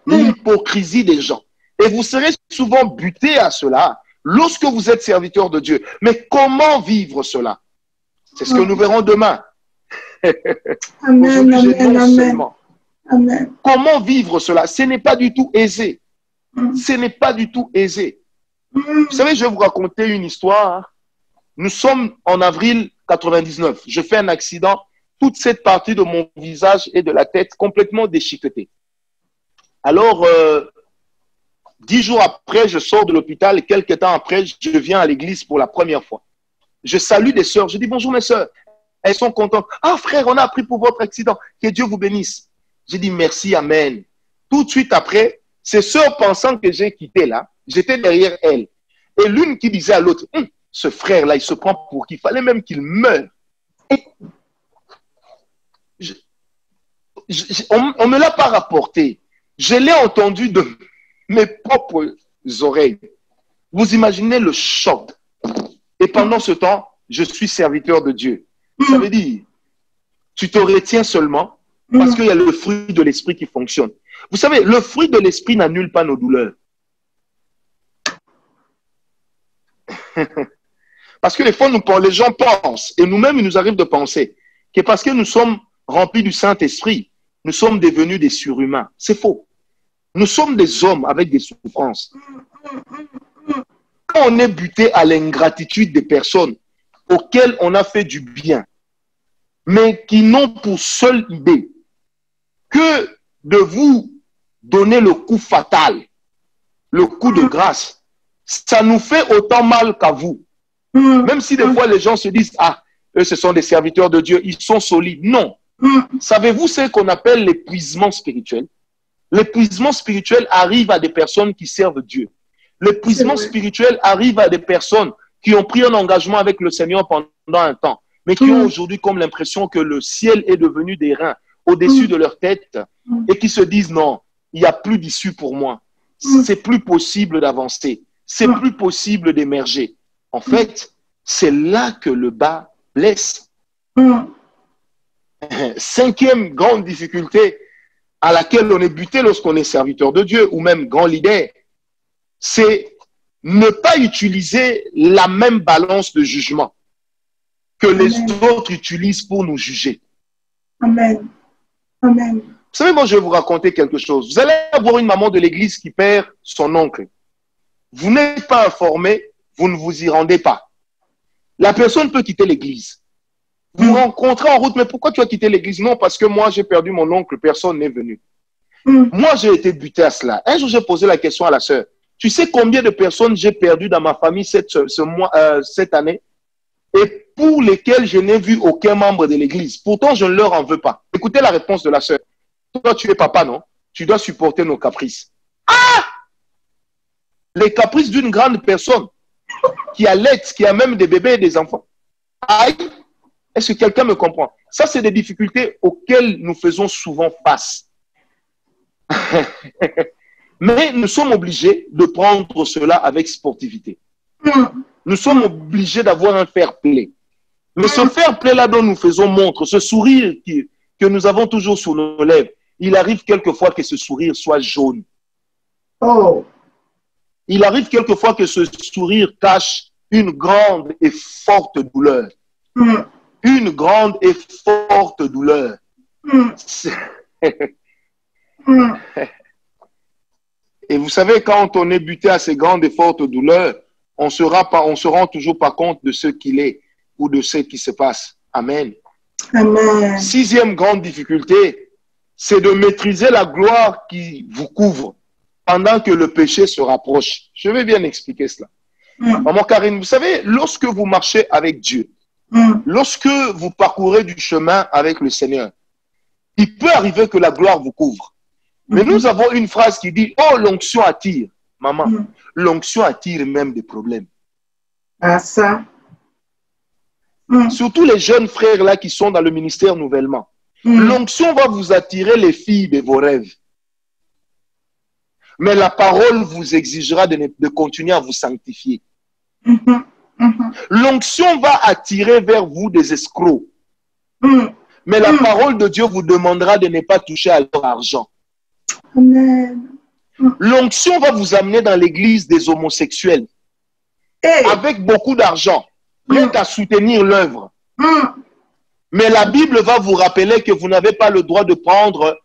L'hypocrisie des gens. Et vous serez souvent buté à cela lorsque vous êtes serviteur de Dieu. Mais comment vivre cela? C'est ce que nous verrons demain. Amen, amen, amen. Amen. Comment vivre cela? Ce n'est pas du tout aisé. Ce n'est pas du tout aisé. Vous savez, je vais vous raconter une histoire. Nous sommes en avril 99. Je fais un accident. Toute cette partie de mon visage et de la tête complètement déchiquetée. Alors, 10 jours après, je sors de l'hôpital. Quelques temps après, je viens à l'église pour la première fois. Je salue des sœurs. Je dis bonjour mes sœurs. Elles sont contentes. Ah frère, on a appris pour votre accident. Que Dieu vous bénisse. J'ai dit merci, amen. Tout de suite après, ces sœurs pensant que j'ai quitté là, j'étais derrière elles. Et l'une qui disait à l'autre, ce frère-là, il se prend pour qui? Il fallait même qu'il meure. On ne me l'a pas rapporté. Je l'ai entendu de mes propres oreilles. Vous imaginez le choc. Et pendant ce temps, je suis serviteur de Dieu. Ça veut dire, tu te retiens seulement parce qu'il y a le fruit de l'esprit qui fonctionne. Vous savez, le fruit de l'esprit n'annule pas nos douleurs. Parce que des fois, les gens pensent, et nous-mêmes, il nous arrive de penser, que parce que nous sommes remplis du Saint-Esprit, nous sommes devenus des surhumains. C'est faux. Nous sommes des hommes avec des souffrances. Quand on est buté à l'ingratitude des personnes auxquelles on a fait du bien, mais qui n'ont pour seule idée que de vous donner le coup fatal, le coup de grâce, ça nous fait autant mal qu'à vous. Même si des fois les gens se disent, ah, eux ce sont des serviteurs de Dieu, ils sont solides. Non. Savez-vous ce qu'on appelle l'épuisement spirituel? L'épuisement spirituel arrive à des personnes qui servent Dieu. L'épuisement spirituel arrive à des personnes qui ont pris un engagement avec le Seigneur pendant un temps, mais qui ont aujourd'hui comme l'impression que le ciel est devenu des reins au-dessus de leur tête et qui se disent non, il n'y a plus d'issue pour moi. C'est plus possible d'avancer. C'est plus possible d'émerger. En fait, c'est là que le bas blesse. Cinquième grande difficulté à laquelle on est buté lorsqu'on est serviteur de Dieu ou même grand leader, c'est ne pas utiliser la même balance de jugement que les autres utilisent pour nous juger. Amen. Amen. Vous savez, moi, je vais vous raconter quelque chose. Vous allez avoir une maman de l'église qui perd son oncle. Vous n'êtes pas informé, vous ne vous y rendez pas. La personne peut quitter l'église. Vous vous rencontrez en route, mais pourquoi tu as quitté l'église? Non, parce que moi, j'ai perdu mon oncle, personne n'est venu. Moi, j'ai été buté à cela. Un jour, j'ai posé la question à la sœur. Tu sais combien de personnes j'ai perdu dans ma famille cette année et pour lesquelles je n'ai vu aucun membre de l'église? Pourtant, je ne leur en veux pas. Écoutez la réponse de la sœur. Toi, tu es papa, non? Tu dois supporter nos caprices. Ah! Les caprices d'une grande personne qui allait, qui a même des bébés et des enfants. Aïe! Est-ce que quelqu'un me comprend? Ça, c'est des difficultés auxquelles nous faisons souvent face. Mais nous sommes obligés de prendre cela avec sportivité. Nous sommes obligés d'avoir un fair play. Mais ce fair play-là dont nous faisons montre, ce sourire que nous avons toujours sur nos lèvres, il arrive quelquefois que ce sourire soit jaune. Oh. Il arrive quelquefois que ce sourire cache une grande et forte douleur. Une grande et forte douleur. Et vous savez, quand on est buté à ces grandes et fortes douleurs, on se rend toujours pas compte de ce qu'il est ou de ce qui se passe. Amen. Amen. Sixième grande difficulté, c'est de maîtriser la gloire qui vous couvre pendant que le péché se rapproche. Je vais bien expliquer cela. Maman Karine, vous savez, lorsque vous marchez avec Dieu, lorsque vous parcourez du chemin avec le Seigneur, il peut arriver que la gloire vous couvre. Mais nous avons une phrase qui dit, oh, l'onction attire. Maman, l'onction attire même des problèmes. Ah, ça. Surtout les jeunes frères là qui sont dans le ministère nouvellement. L'onction va vous attirer les filles de vos rêves. Mais la parole vous exigera de continuer à vous sanctifier. L'onction va attirer vers vous des escrocs. Mais la parole de Dieu vous demandera de ne pas toucher à leur argent. L'onction va vous amener dans l'église des homosexuels. Avec beaucoup d'argent, prêt à soutenir l'œuvre. Mais la Bible va vous rappeler que vous n'avez pas le droit de prendre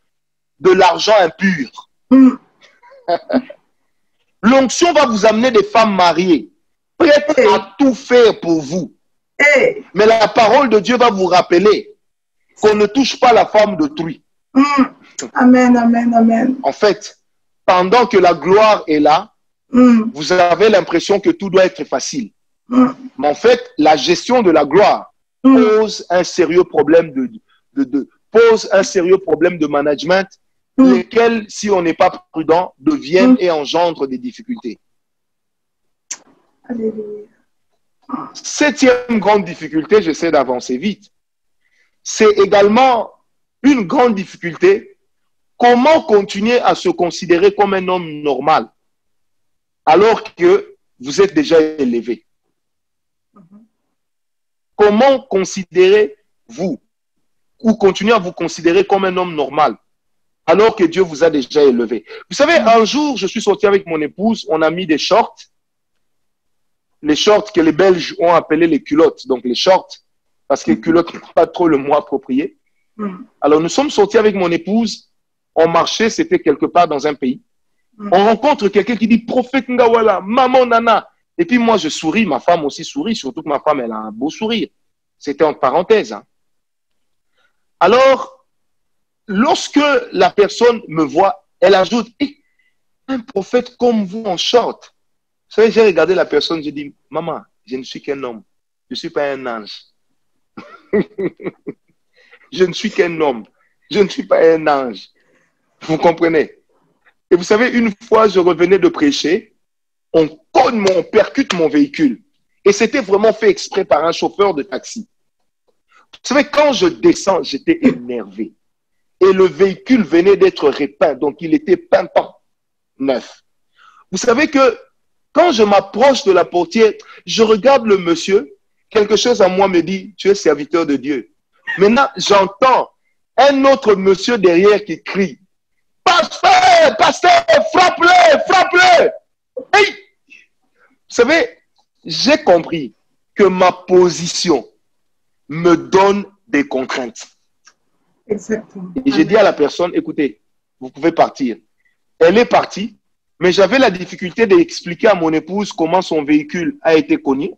de l'argent impur. L'onction va vous amener des femmes mariées, prêtes à tout faire pour vous. Mais la parole de Dieu va vous rappeler qu'on ne touche pas la femme d'autrui. Amen, amen, amen. En fait, pendant que la gloire est là, vous avez l'impression que tout doit être facile. Mais en fait, la gestion de la gloire pose un sérieux problème de management, lesquels, si on n'est pas prudent, deviennent et engendrent des difficultés. Alléluia. Septième grande difficulté, j'essaie d'avancer vite, c'est également une grande difficulté. Comment continuer à se considérer comme un homme normal alors que vous êtes déjà élevé? Comment considérez-vous ou continuer à vous considérer comme un homme normal alors que Dieu vous a déjà élevé? Vous savez, un jour, je suis sorti avec mon épouse, on a mis des shorts les shorts que les Belges ont appelés les culottes, donc les shorts, parce que culottes n'est pas trop le mot approprié. Alors, nous sommes sortis avec mon épouse, on marchait, c'était quelque part dans un pays. On rencontre quelqu'un qui dit « Prophète Ngawala, maman nana ». Et puis moi, je souris, ma femme aussi sourit, surtout que ma femme, elle a un beau sourire. C'était en parenthèse. Hein. Alors, lorsque la personne me voit, elle ajoute hey, « Un prophète comme vous en short ». Vous savez, j'ai regardé la personne, j'ai dit « Maman, je ne suis qu'un homme, je ne suis pas un ange. » Je ne suis qu'un homme, je ne suis pas un ange. Vous comprenez? Et vous savez, une fois, je revenais de prêcher, on percute mon véhicule. Et c'était vraiment fait exprès par un chauffeur de taxi. Vous savez, quand je descends, j'étais énervé. Et le véhicule venait d'être repeint, donc il était pimpant, neuf. Vous savez que quand je m'approche de la portière, je regarde le monsieur, quelque chose à moi me dit, tu es serviteur de Dieu. Maintenant, j'entends un autre monsieur derrière qui crie, pasteur, pasteur, frappe-le, frappe-le. Hey! Vous savez, j'ai compris que ma position me donne des contraintes. Exactement. Et j'ai dit à la personne, écoutez, vous pouvez partir. Elle est partie, mais j'avais la difficulté d'expliquer à mon épouse comment son véhicule a été cogné.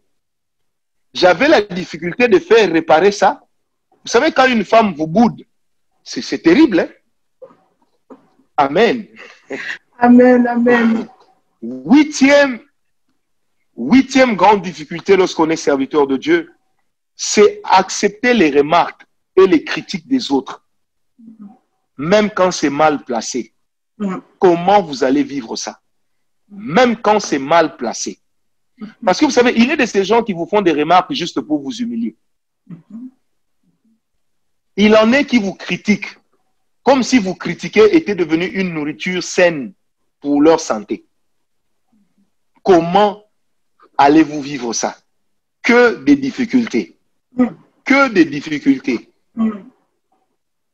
J'avais la difficulté de faire réparer ça. Vous savez, quand une femme vous boude, c'est terrible. Hein? Amen. Amen, amen. Huitième grande difficulté lorsqu'on est serviteur de Dieu, c'est accepter les remarques et les critiques des autres, même quand c'est mal placé. Comment vous allez vivre ça? Même quand c'est mal placé. Parce que vous savez, il y a de ces gens qui vous font des remarques juste pour vous humilier. Il en est qui vous critiquent, comme si vous critiquez était devenu une nourriture saine pour leur santé. Comment allez-vous vivre ça? Que des difficultés. Que des difficultés.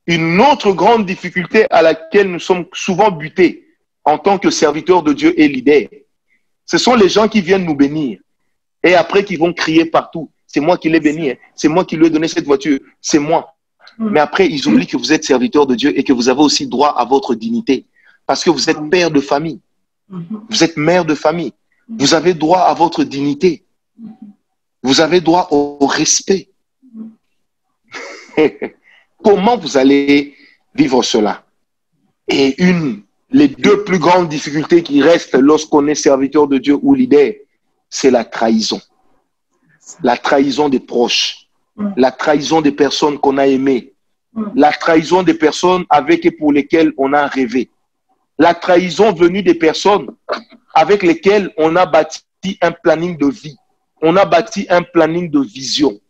Une autre grande difficulté à laquelle nous sommes souvent butés en tant que serviteurs de Dieu et leaders, ce sont les gens qui viennent nous bénir et après qui vont crier partout. C'est moi qui l'ai béni, hein. C'est moi qui lui ai donné cette voiture, c'est moi. Mais après, ils oublient que vous êtes serviteur de Dieu et que vous avez aussi droit à votre dignité. Parce que vous êtes père de famille. Vous êtes mère de famille. Vous avez droit à votre dignité. Vous avez droit au respect. Comment vous allez vivre cela? Et les deux plus grandes difficultés qui restent lorsqu'on est serviteur de Dieu ou leader, c'est la trahison. La trahison des proches. La trahison des personnes qu'on a aimées. La trahison des personnes avec et pour lesquelles on a rêvé. La trahison venue des personnes avec lesquelles on a bâti un planning de vie. On a bâti un planning de vision.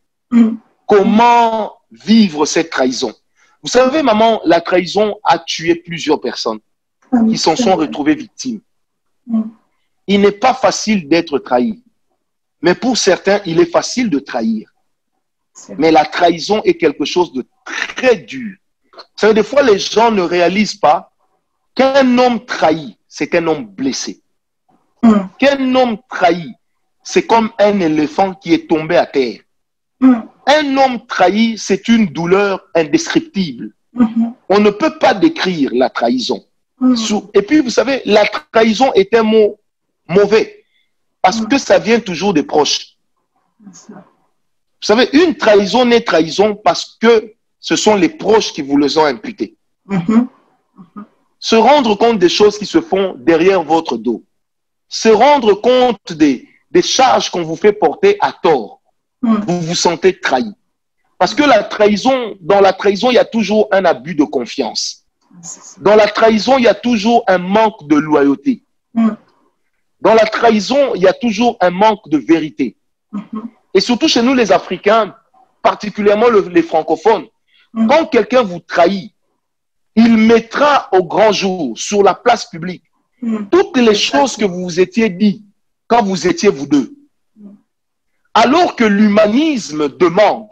Comment vivre cette trahison? Vous savez, maman, la trahison a tué plusieurs personnes qui s'en sont retrouvées victimes. Il n'est pas facile d'être trahi. Mais pour certains, il est facile de trahir. Mais la trahison est quelque chose de très dur. Vous savez, des fois, les gens ne réalisent pas qu'un homme trahi, c'est un homme blessé. Qu'un homme trahi, c'est comme un éléphant qui est tombé à terre. Un homme trahi, c'est une douleur indescriptible. On ne peut pas décrire la trahison. Et puis, vous savez, la trahison est un mot mauvais parce que ça vient toujours des proches. Vous savez, une trahison n'est trahison parce que ce sont les proches qui vous les ont imputées. Se rendre compte des choses qui se font derrière votre dos. Se rendre compte des charges qu'on vous fait porter à tort. Vous vous sentez trahi. Parce que la trahison, dans la trahison, il y a toujours un abus de confiance. Dans la trahison, il y a toujours un manque de loyauté. Dans la trahison, il y a toujours un manque de vérité. Et surtout chez nous, les Africains, particulièrement les francophones, quand quelqu'un vous trahit, il mettra au grand jour, sur la place publique, toutes les choses que vous vous étiez dit quand vous étiez vous deux. Alors que l'humanisme demande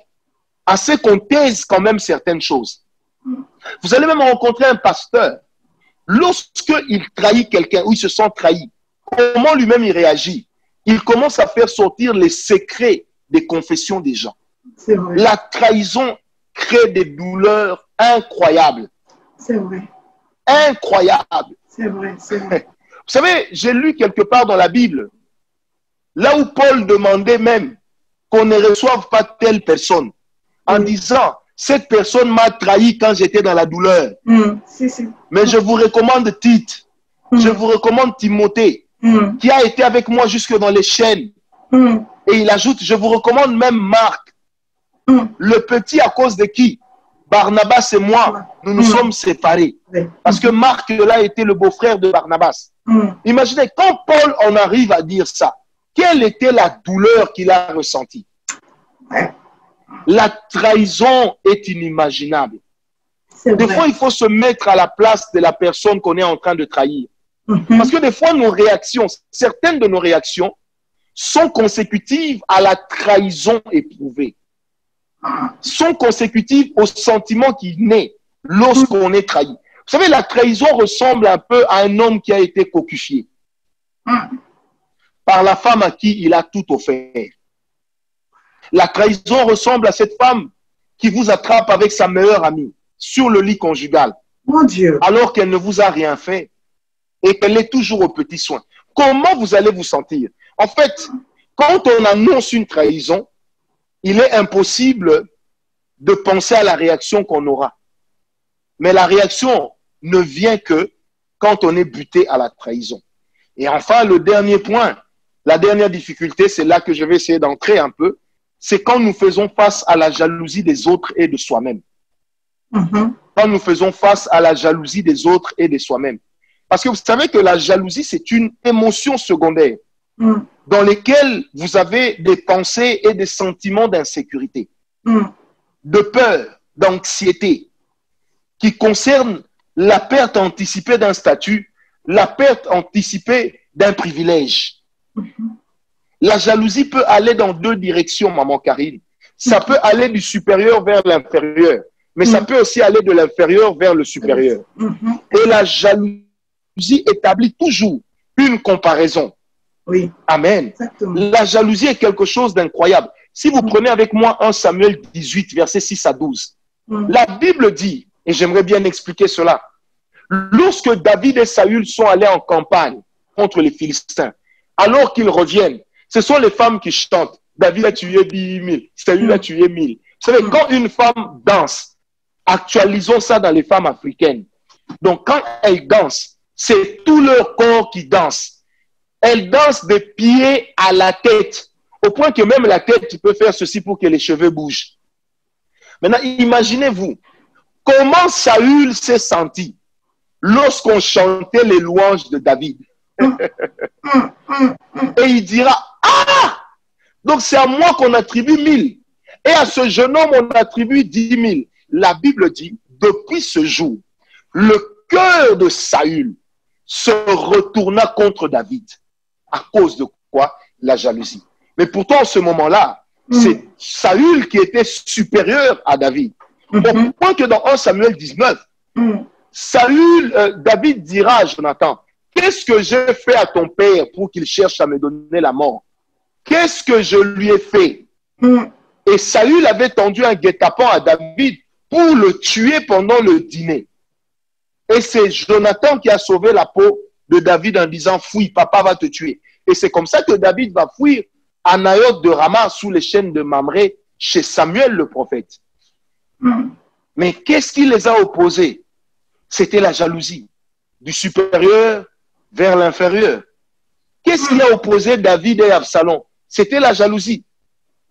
à ce qu'on taise quand même certaines choses. Vous allez même rencontrer un pasteur. Lorsqu'il trahit quelqu'un ou il se sent trahi, comment lui-même il réagit? il commence à faire sortir les secrets des confessions des gens. C'est vrai. La trahison crée des douleurs incroyables. C'est vrai. Incroyables. C'est vrai. C'est vrai. Vous savez, j'ai lu quelque part dans la Bible, là où Paul demandait même qu'on ne reçoive pas telle personne, en disant, cette personne m'a trahi quand j'étais dans la douleur. Si. Mais je vous recommande Tite, je vous recommande Timothée, qui a été avec moi jusque dans les chaînes. Et il ajoute, je vous recommande même Marc, le petit à cause de qui Barnabas et moi, nous nous sommes séparés. Parce que Marc, là, était le beau-frère de Barnabas. Imaginez, quand Paul en arrive à dire ça, quelle était la douleur qu'il a ressentie? La trahison est inimaginable. Des fois, il faut se mettre à la place de la personne qu'on est en train de trahir. Parce que des fois, nos réactions, certaines de nos réactions sont consécutives à la trahison éprouvée. Sont consécutives au sentiment qui naît lorsqu'on est trahi. Vous savez, la trahison ressemble un peu à un homme qui a été cocufié par la femme à qui il a tout offert. La trahison ressemble à cette femme qui vous attrape avec sa meilleure amie sur le lit conjugal. Mon Dieu. Alors qu'elle ne vous a rien fait et qu'elle est toujours aux petits soins. Comment vous allez vous sentir? En fait, quand on annonce une trahison, il est impossible de penser à la réaction qu'on aura. Mais la réaction ne vient que quand on est buté à la trahison. Et enfin, le dernier point, la dernière difficulté, c'est là que je vais essayer d'entrer un peu, c'est quand nous faisons face à la jalousie des autres et de soi-même. Quand nous faisons face à la jalousie des autres et de soi-même. Parce que vous savez que la jalousie, c'est une émotion secondaire dans laquelle vous avez des pensées et des sentiments d'insécurité, de peur, d'anxiété, qui concernent la perte anticipée d'un statut, la perte anticipée d'un privilège. La jalousie peut aller dans deux directions, maman Karine. Ça peut aller du supérieur vers l'inférieur, mais ça peut aussi aller de l'inférieur vers le supérieur. Et la jalousie établit toujours une comparaison. Oui. Amen. Exactement. La jalousie est quelque chose d'incroyable. Si vous prenez avec moi 1 Samuel 18, versets 6 à 12, la Bible dit, et j'aimerais bien expliquer cela, lorsque David et Saül sont allés en campagne contre les Philistins, alors qu'ils reviennent, ce sont les femmes qui chantent. David a tué 10 000, Saül a tué 1000. Vous savez, quand une femme danse, actualisons ça dans les femmes africaines. Donc, quand elles dansent, c'est tout leur corps qui danse. Elles dansent des pieds à la tête, au point que même la tête, tu peux faire ceci pour que les cheveux bougent. Maintenant, imaginez-vous, comment Saül s'est senti lorsqu'on chantait les louanges de David. Et il dira, ah! Donc c'est à moi qu'on attribue 1000. Et à ce jeune homme, on attribue 10 000. La Bible dit, depuis ce jour, le cœur de Saül se retourna contre David. À cause de quoi? La jalousie. Mais pourtant, en ce moment-là, c'est Saül qui était supérieur à David. Au point que dans 1 Samuel 19, David dira à Jonathan, qu'est-ce que j'ai fait à ton père pour qu'il cherche à me donner la mort? Qu'est-ce que je lui ai fait? Et Saül avait tendu un guet-apens à David pour le tuer pendant le dîner. Et c'est Jonathan qui a sauvé la peau de David en disant, fouille, papa va te tuer. Et c'est comme ça que David va fuir à Naïoth de Rama sous les chaînes de Mamré chez Samuel le prophète. Mais qu'est-ce qui les a opposés? C'était la jalousie du supérieur vers l'inférieur. Qu'est-ce qui a opposé David et Absalom? C'était la jalousie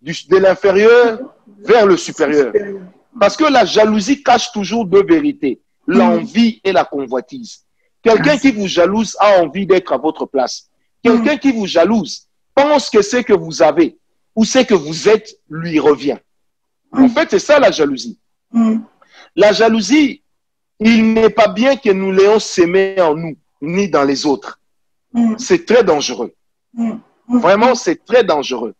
de l'inférieur vers le supérieur. Parce que la jalousie cache toujours deux vérités, l'envie et la convoitise. Quelqu'un qui vous jalouse a envie d'être à votre place. Quelqu'un qui vous jalouse pense que ce que vous avez ou ce que vous êtes lui revient. En fait, c'est ça la jalousie. La jalousie, il n'est pas bien que nous l'ayons sémé en nous, ni dans les autres. C'est très dangereux. Vraiment, c'est très dangereux.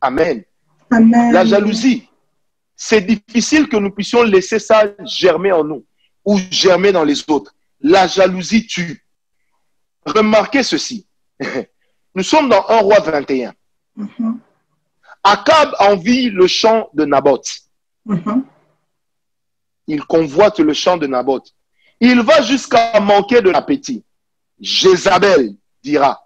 Amen. Amen. La jalousie, c'est difficile que nous puissions laisser ça germer en nous ou germer dans les autres. La jalousie tue. Remarquez ceci. Nous sommes dans 1 roi 21. Mhm. Akab envie le champ de Naboth. Mhm. Il convoite le champ de Naboth. Il va jusqu'à manquer de l'appétit. Jézabel dira,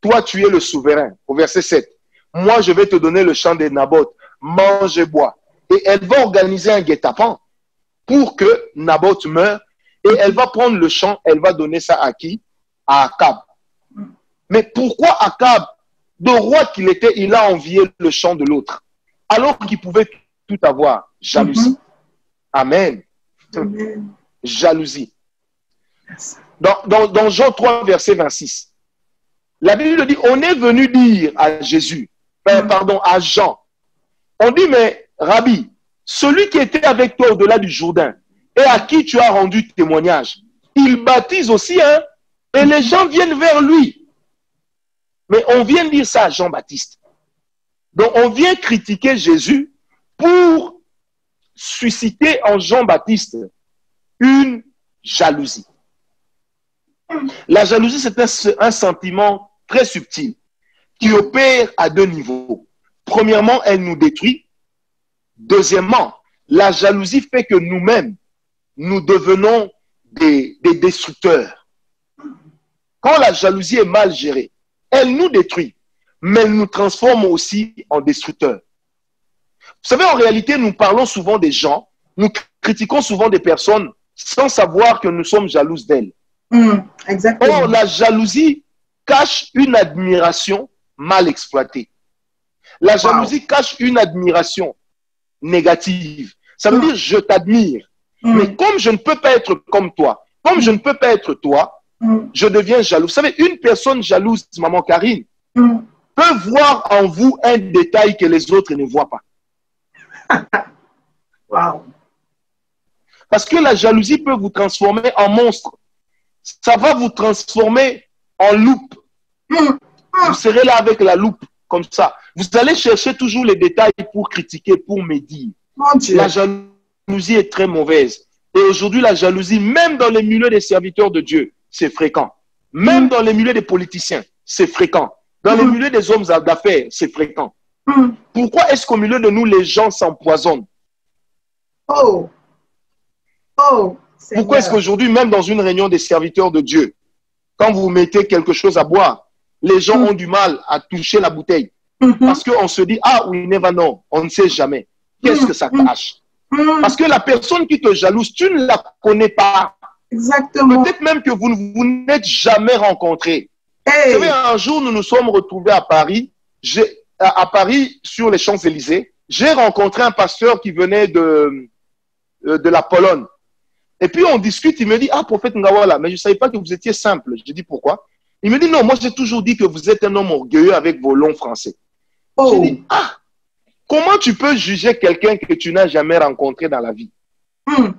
toi tu es le souverain. Au verset 7. Moi je vais te donner le champ de Naboth. Mange et bois. Et elle va organiser un guet-apens pour que Naboth meure. Et elle va prendre le champ, elle va donner ça à qui? À Akab. Mais pourquoi Akab, de roi qu'il était, il a envié le champ de l'autre, alors qu'il pouvait tout avoir? Jalousie. Mhm. Amen. Amen. Jalousie. Dans Jean 3, verset 26, la Bible dit, on est venu dire à Jésus, pardon, à Jean, on dit, mais Rabbi, celui qui était avec toi au-delà du Jourdain et à qui tu as rendu témoignage, il baptise aussi, hein, et les gens viennent vers lui. Mais on vient dire ça à Jean-Baptiste. Donc on vient critiquer Jésus pour susciter en Jean-Baptiste une jalousie. La jalousie, c'est un sentiment très subtil qui opère à deux niveaux. Premièrement, elle nous détruit. Deuxièmement, la jalousie fait que nous-mêmes, nous devenons des destructeurs. Quand la jalousie est mal gérée, elle nous détruit, mais elle nous transforme aussi en destructeurs. Vous savez, en réalité, nous parlons souvent des gens, nous critiquons souvent des personnes sans savoir que nous sommes jalouses d'elles. Exactement. Or, la jalousie cache une admiration mal exploitée. La jalousie cache une admiration négative. Ça veut dire, je t'admire. Mais comme je ne peux pas être comme toi, comme je ne peux pas être toi, je deviens jaloux. Vous savez, une personne jalouse, maman Karine, peut voir en vous un détail que les autres ne voient pas. Wow. Parce que la jalousie peut vous transformer en monstre. Ça va vous transformer en loupe. Vous serez là avec la loupe, comme ça. Vous allez chercher toujours les détails pour critiquer, pour médire. Mon Dieu. La jalousie est très mauvaise. Et aujourd'hui, la jalousie, même dans les milieux des serviteurs de Dieu, c'est fréquent. Même dans les milieux des politiciens, c'est fréquent. Dans les milieux des hommes d'affaires, c'est fréquent. Pourquoi est-ce qu'au milieu de nous, les gens s'empoisonnent? Oh. Oh. Pourquoi est-ce qu'aujourd'hui, même dans une réunion des serviteurs de Dieu, quand vous mettez quelque chose à boire, les gens ont du mal à toucher la bouteille? Parce qu'on se dit, ah oui, never know, on ne sait jamais. Qu'est-ce que ça cache? Parce que la personne qui te jalouse, tu ne la connais pas. Exactement. Peut-être même que vous n'êtes jamais rencontrés. Hey. Vous savez, un jour, nous nous sommes retrouvés à Paris, sur les Champs-Élysées. J'ai rencontré un pasteur qui venait de la Pologne. Et puis on discute, il me dit, ah, prophète Ngawala, mais je ne savais pas que vous étiez simple. Je dis, pourquoi? Il me dit, non, moi j'ai toujours dit que vous êtes un homme orgueilleux avec vos longs français. Oh. J'ai dit, ah, comment tu peux juger quelqu'un que tu n'as jamais rencontré dans la vie? Vous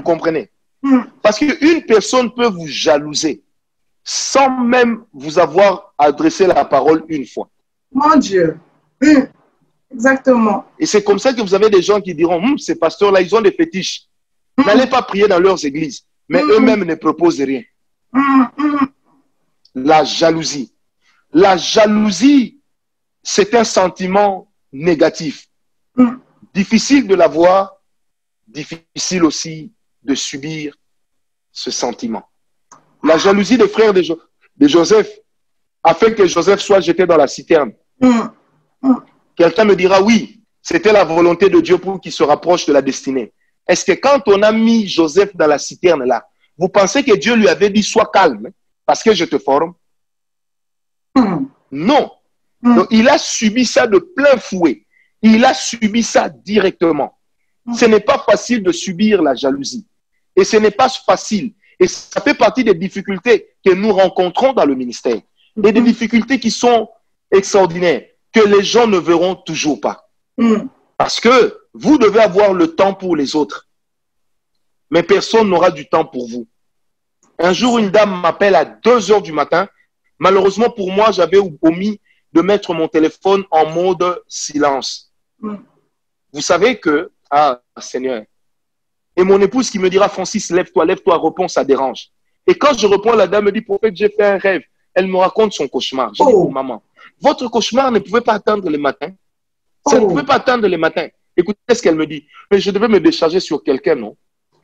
comprenez? Parce qu'une personne peut vous jalouser sans même vous avoir adressé la parole une fois. Mon Dieu. Exactement. Et c'est comme ça que vous avez des gens qui diront, ces pasteurs-là, ils ont des fétiches. N'allez pas prier dans leurs églises, mais eux-mêmes ne proposent rien. La jalousie. La jalousie, c'est un sentiment négatif. Difficile de l'avoir, difficile aussi de subir ce sentiment. La jalousie des frères de Joseph a fait que Joseph soit jeté dans la citerne. Quelqu'un me dira, oui, c'était la volonté de Dieu pour qu'il se rapproche de la destinée. Est-ce que quand on a mis Joseph dans la citerne là, vous pensez que Dieu lui avait dit, sois calme, parce que je te forme? Non. Donc, il a subi ça de plein fouet. Il a subi ça directement. Ce n'est pas facile de subir la jalousie. Et ce n'est pas facile. Et ça fait partie des difficultés que nous rencontrons dans le ministère. Et des difficultés qui sont extraordinaires, que les gens ne verront toujours pas. Parce que vous devez avoir le temps pour les autres. Mais personne n'aura du temps pour vous. Un jour, une dame m'appelle à 2 heures du matin. Malheureusement pour moi, j'avais omis de mettre mon téléphone en mode silence. Vous savez que, ah Seigneur, et mon épouse qui me dira, Francis, lève-toi, réponds, ça dérange. Et quand je réponds, la dame me dit, prophète, j'ai fait un rêve. elle me raconte son cauchemar. J'ai dit, maman, votre cauchemar ne pouvait pas attendre le matin. Ça ne pouvait pas attendre le matin. Écoutez ce qu'elle me dit. Mais je devais me décharger sur quelqu'un, non?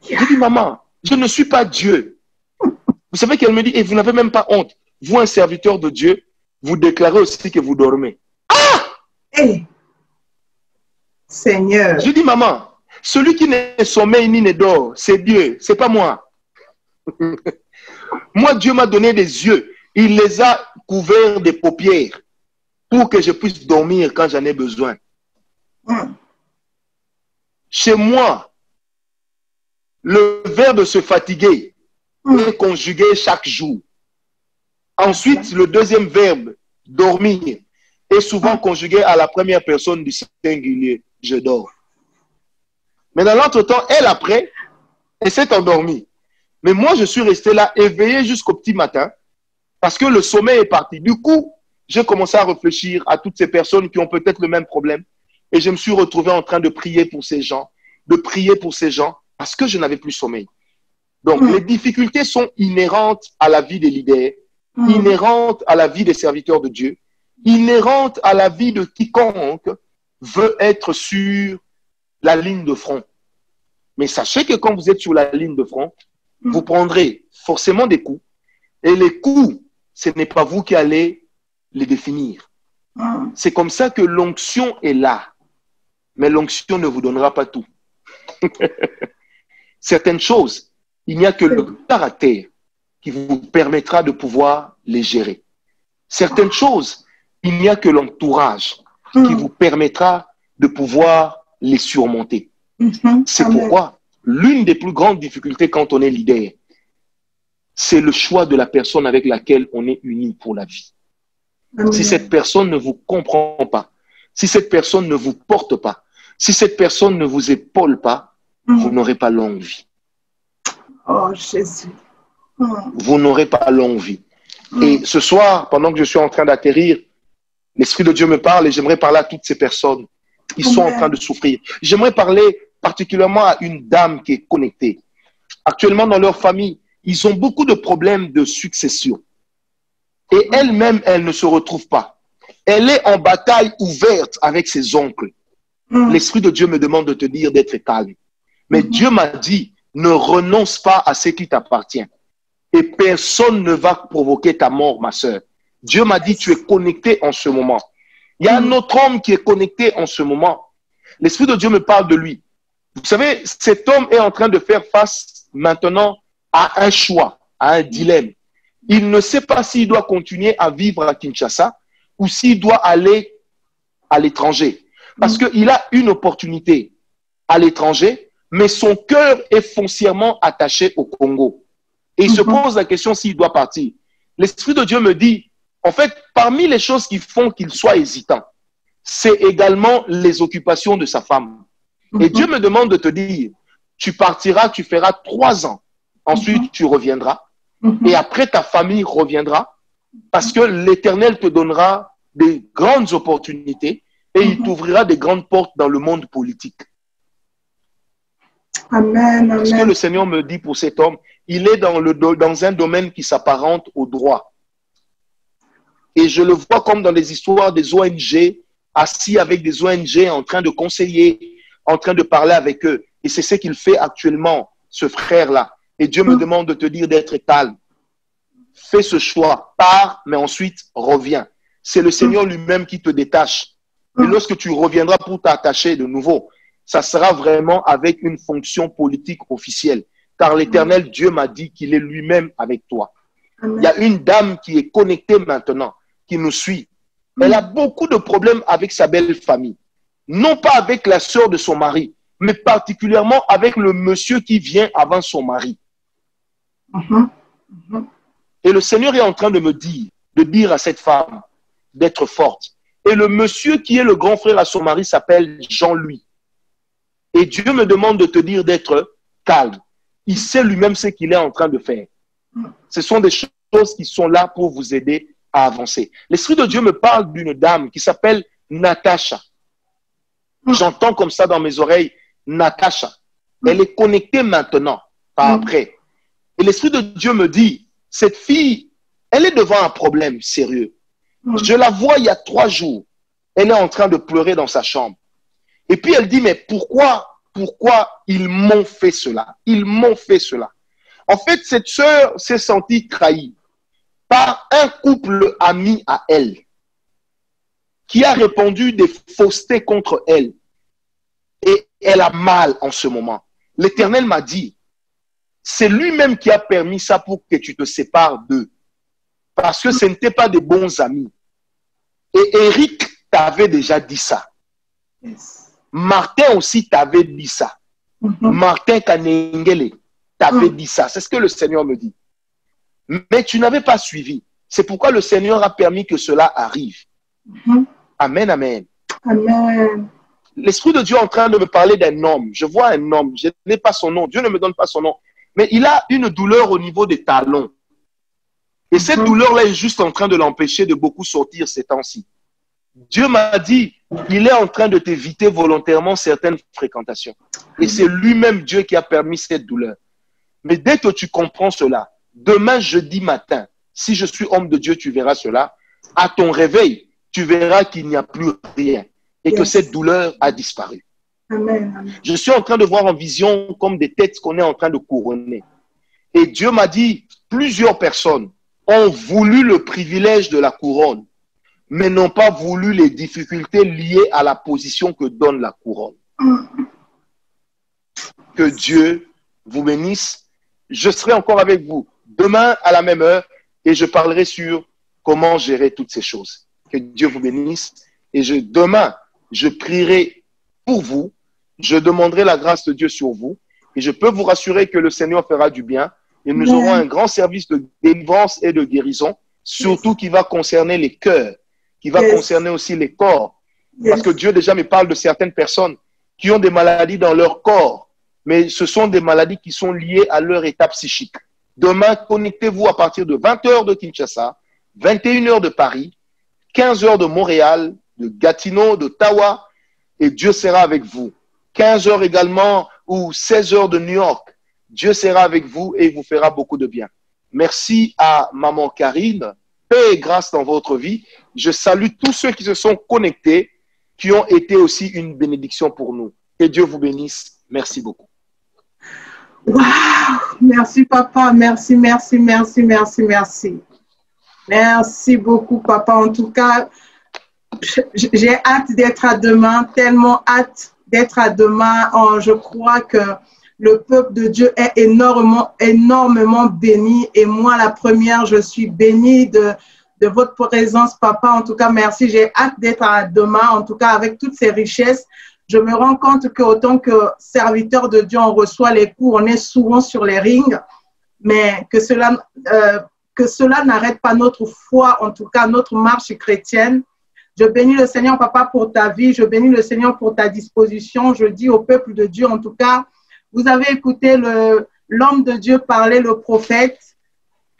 J'ai dit, maman, je ne suis pas Dieu. Vous savez qu'elle me dit, et vous n'avez même pas honte. Vous, un serviteur de Dieu, vous déclarez aussi que vous dormez. Ah! Hey. Seigneur. Je dis, maman, celui qui ne sommeille ni ne dort, c'est Dieu, c'est pas moi. Moi, Dieu m'a donné des yeux. Il les a couverts de paupières pour que je puisse dormir quand j'en ai besoin. Chez moi, le verbe se fatiguer est conjugué chaque jour. Ensuite, le deuxième verbe, dormir, est souvent conjugué à la première personne du singulier. Je dors. Mais dans l'entretemps, elle, après, elle s'est endormie. Mais moi, je suis resté là, éveillé jusqu'au petit matin, parce que le sommeil est parti. Du coup, j'ai commencé à réfléchir à toutes ces personnes qui ont peut-être le même problème. Et je me suis retrouvé en train de prier pour ces gens, parce que je n'avais plus sommeil. Donc, les difficultés sont inhérentes à la vie des leaders, inhérentes à la vie des serviteurs de Dieu, inhérentes à la vie de quiconque veut être sur la ligne de front. Mais sachez que quand vous êtes sur la ligne de front, vous prendrez forcément des coups. Et les coups, ce n'est pas vous qui allez les définir. C'est comme ça que l'onction est là. Mais l'onction ne vous donnera pas tout. Certaines choses, il n'y a que le caractère qui vous permettra de pouvoir les gérer. Certaines choses, il n'y a que l'entourage qui vous permettra de pouvoir les surmonter. C'est pourquoi l'une des plus grandes difficultés quand on est leader, c'est le choix de la personne avec laquelle on est uni pour la vie. Si cette personne ne vous comprend pas, si cette personne ne vous porte pas, si cette personne ne vous épaule pas, vous n'aurez pas longue vie. Oh Jésus. Vous n'aurez pas longue vie. Et ce soir, pendant que je suis en train d'atterrir, l'Esprit de Dieu me parle et j'aimerais parler à toutes ces personnes qui sont en train de souffrir. J'aimerais parler particulièrement à une dame qui est connectée. Actuellement, dans leur famille, ils ont beaucoup de problèmes de succession. Et elle-même, elle ne se retrouve pas. Elle est en bataille ouverte avec ses oncles. L'Esprit de Dieu me demande de te dire d'être calme. Mais Dieu m'a dit, ne renonce pas à ce qui t'appartient. Et personne ne va provoquer ta mort, ma sœur. Dieu m'a dit, tu es connecté en ce moment. Il y a un autre homme qui est connecté en ce moment. L'Esprit de Dieu me parle de lui. Vous savez, cet homme est en train de faire face maintenant à un choix, à un dilemme. Il ne sait pas s'il doit continuer à vivre à Kinshasa ou s'il doit aller à l'étranger. Parce qu'il a une opportunité à l'étranger, mais son cœur est foncièrement attaché au Congo. Et il se pose la question s'il doit partir. L'Esprit de Dieu me dit, en fait, parmi les choses qui font qu'il soit hésitant, c'est également les occupations de sa femme. Et Dieu me demande de te dire, tu partiras, tu feras 3 ans. Ensuite, tu reviendras. Et après, ta famille reviendra parce que l'Éternel te donnera des grandes opportunités et il t'ouvrira des grandes portes dans le monde politique. Amen, amen. Ce que le Seigneur me dit pour cet homme, il est dans un domaine qui s'apparente au droit. Et je le vois comme dans les histoires des ONG, assis avec des ONG en train de conseiller, en train de parler avec eux. Et c'est ce qu'il fait actuellement, ce frère-là. Et Dieu me demande de te dire d'être calme. Fais ce choix, pars, mais ensuite reviens. C'est le Seigneur lui-même qui te détache. Et lorsque tu reviendras pour t'attacher de nouveau, ça sera vraiment avec une fonction politique officielle. Car l'Éternel Dieu m'a dit qu'il est lui-même avec toi. Il y a une dame qui est connectée maintenant, qui nous suit. Elle a beaucoup de problèmes avec sa belle famille. Non pas avec la sœur de son mari, mais particulièrement avec le monsieur qui vient avant son mari. Et le Seigneur est en train de me dire, de dire à cette femme d'être forte. Et le monsieur qui est le grand frère à son mari s'appelle Jean-Louis. Et Dieu me demande de te dire d'être calme. Il sait lui-même ce qu'il est en train de faire. Ce sont des choses qui sont là pour vous aider à avancer. L'Esprit de Dieu me parle d'une dame qui s'appelle Natacha. J'entends comme ça dans mes oreilles, Natacha. Elle est connectée maintenant, pas après. Et l'Esprit de Dieu me dit, cette fille Elle est devant un problème sérieux. Je la vois il y a 3 jours. Elle est en train de pleurer dans sa chambre. Et puis elle dit, mais pourquoi ils m'ont fait cela? Ils m'ont fait cela. En fait, cette sœur s'est sentie trahie par un couple ami à elle qui a répandu des faussetés contre elle. Et elle a mal en ce moment. L'Éternel m'a dit, c'est lui-même qui a permis ça pour que tu te sépares d'eux. Parce que ce n'étaient pas des bons amis. Et Eric t'avait déjà dit ça. Yes. Martin aussi t'avait dit ça. Martin Kanengele t'avait dit ça. C'est ce que le Seigneur me dit. Mais tu n'avais pas suivi. C'est pourquoi le Seigneur a permis que cela arrive. Amen, amen. Amen. L'Esprit de Dieu est en train de me parler d'un homme. Je vois un homme. Je n'ai pas son nom. Dieu ne me donne pas son nom. Mais il a une douleur au niveau des talons. Et cette douleur-là est juste en train de l'empêcher de beaucoup sortir ces temps-ci. Dieu m'a dit, il est en train de t'éviter volontairement certaines fréquentations. Et c'est lui-même Dieu qui a permis cette douleur. Mais dès que tu comprends cela, demain jeudi matin, si je suis homme de Dieu, tu verras cela. À ton réveil, tu verras qu'il n'y a plus rien. Et que cette douleur a disparu. Amen, amen. Je suis en train de voir en vision comme des têtes qu'on est en train de couronner. Et Dieu m'a dit, plusieurs personnes ont voulu le privilège de la couronne, mais n'ont pas voulu les difficultés liées à la position que donne la couronne. Que Dieu vous bénisse. Je serai encore avec vous demain à la même heure et je parlerai sur comment gérer toutes ces choses. Que Dieu vous bénisse. Et demain, je prierai pour vous. Je demanderai la grâce de Dieu sur vous. Et je peux vous rassurer que le Seigneur fera du bien. Et nous aurons un grand service de délivrance et de guérison, surtout qui va concerner les cœurs, qui va concerner aussi les corps. Parce que Dieu déjà me parle de certaines personnes qui ont des maladies dans leur corps, mais ce sont des maladies qui sont liées à leur état psychique. Demain, connectez-vous à partir de 20h de Kinshasa, 21h de Paris, 15h de Montréal, de Gatineau, d'Ottawa, et Dieu sera avec vous. 15h également ou 16h de New York. Dieu sera avec vous et il vous fera beaucoup de bien. Merci à Maman Karine. Paix et grâce dans votre vie. Je salue tous ceux qui se sont connectés, qui ont été aussi une bénédiction pour nous. Que Dieu vous bénisse. Merci beaucoup. Wow. Merci, papa. Merci, merci, merci, merci, merci. Merci beaucoup, papa. En tout cas, j'ai hâte d'être à demain, tellement hâte d'être à demain. Je crois que le peuple de Dieu est énormément béni. Et moi, la première, je suis bénie de votre présence, papa. En tout cas, merci. J'ai hâte d'être à demain. En tout cas, avec toutes ces richesses, je me rends compte qu'autant que serviteur de Dieu, on reçoit les cours, on est souvent sur les rings, mais que cela n'arrête pas notre foi, en tout cas notre marche chrétienne. Je bénis le Seigneur, papa, pour ta vie. Je bénis le Seigneur pour ta disposition. Je dis au peuple de Dieu, en tout cas, vous avez écouté l'homme de Dieu parler, le prophète.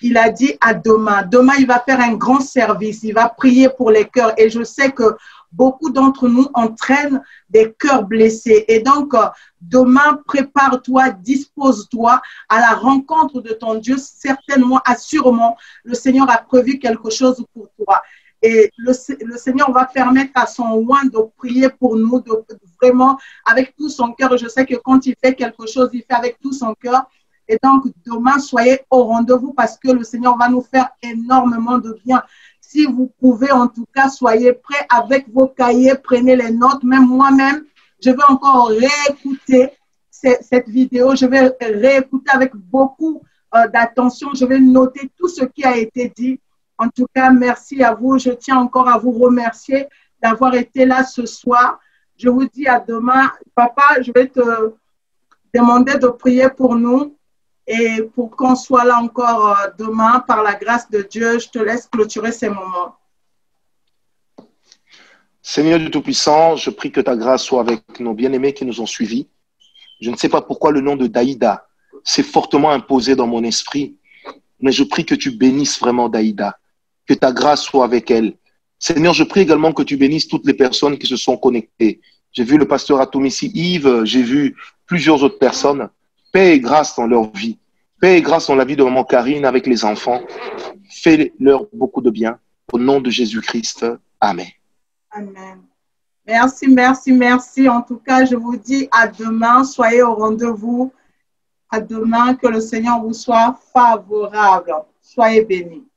Il a dit à demain. Demain, il va faire un grand service. Il va prier pour les cœurs. Et je sais que beaucoup d'entre nous entraînent des cœurs blessés. Et donc, demain, prépare-toi, dispose-toi à la rencontre de ton Dieu. Certainement, assurément, le Seigneur a prévu quelque chose pour toi. Et le Seigneur va permettre à son oint de prier pour nous, vraiment avec tout son cœur. Je sais que quand il fait quelque chose, il fait avec tout son cœur. Et donc, demain, soyez au rendez-vous parce que le Seigneur va nous faire énormément de bien. Si vous pouvez, en tout cas, soyez prêts avec vos cahiers, prenez les notes. Même moi-même, je vais encore réécouter cette vidéo. Je vais réécouter avec beaucoup d'attention. Je vais noter tout ce qui a été dit. En tout cas, merci à vous. Je tiens encore à vous remercier d'avoir été là ce soir. Je vous dis à demain. Papa, je vais te demander de prier pour nous et pour qu'on soit là encore demain par la grâce de Dieu. Je te laisse clôturer ces moments. Seigneur du Tout-Puissant, je prie que ta grâce soit avec nos bien-aimés qui nous ont suivis. Je ne sais pas pourquoi le nom de Daïda s'est fortement imposé dans mon esprit, mais je prie que tu bénisses vraiment Daïda. Que ta grâce soit avec elle. Seigneur, je prie également que tu bénisses toutes les personnes qui se sont connectées. J'ai vu le pasteur Atomissi Yves, j'ai vu plusieurs autres personnes. Paix et grâce dans leur vie. Paix et grâce dans la vie de maman Karine avec les enfants. fais-leur beaucoup de bien. Au nom de Jésus-Christ, Amen. Amen. Merci, merci, merci. En tout cas, je vous dis à demain. Soyez au rendez-vous. À demain, que le Seigneur vous soit favorable. Soyez bénis.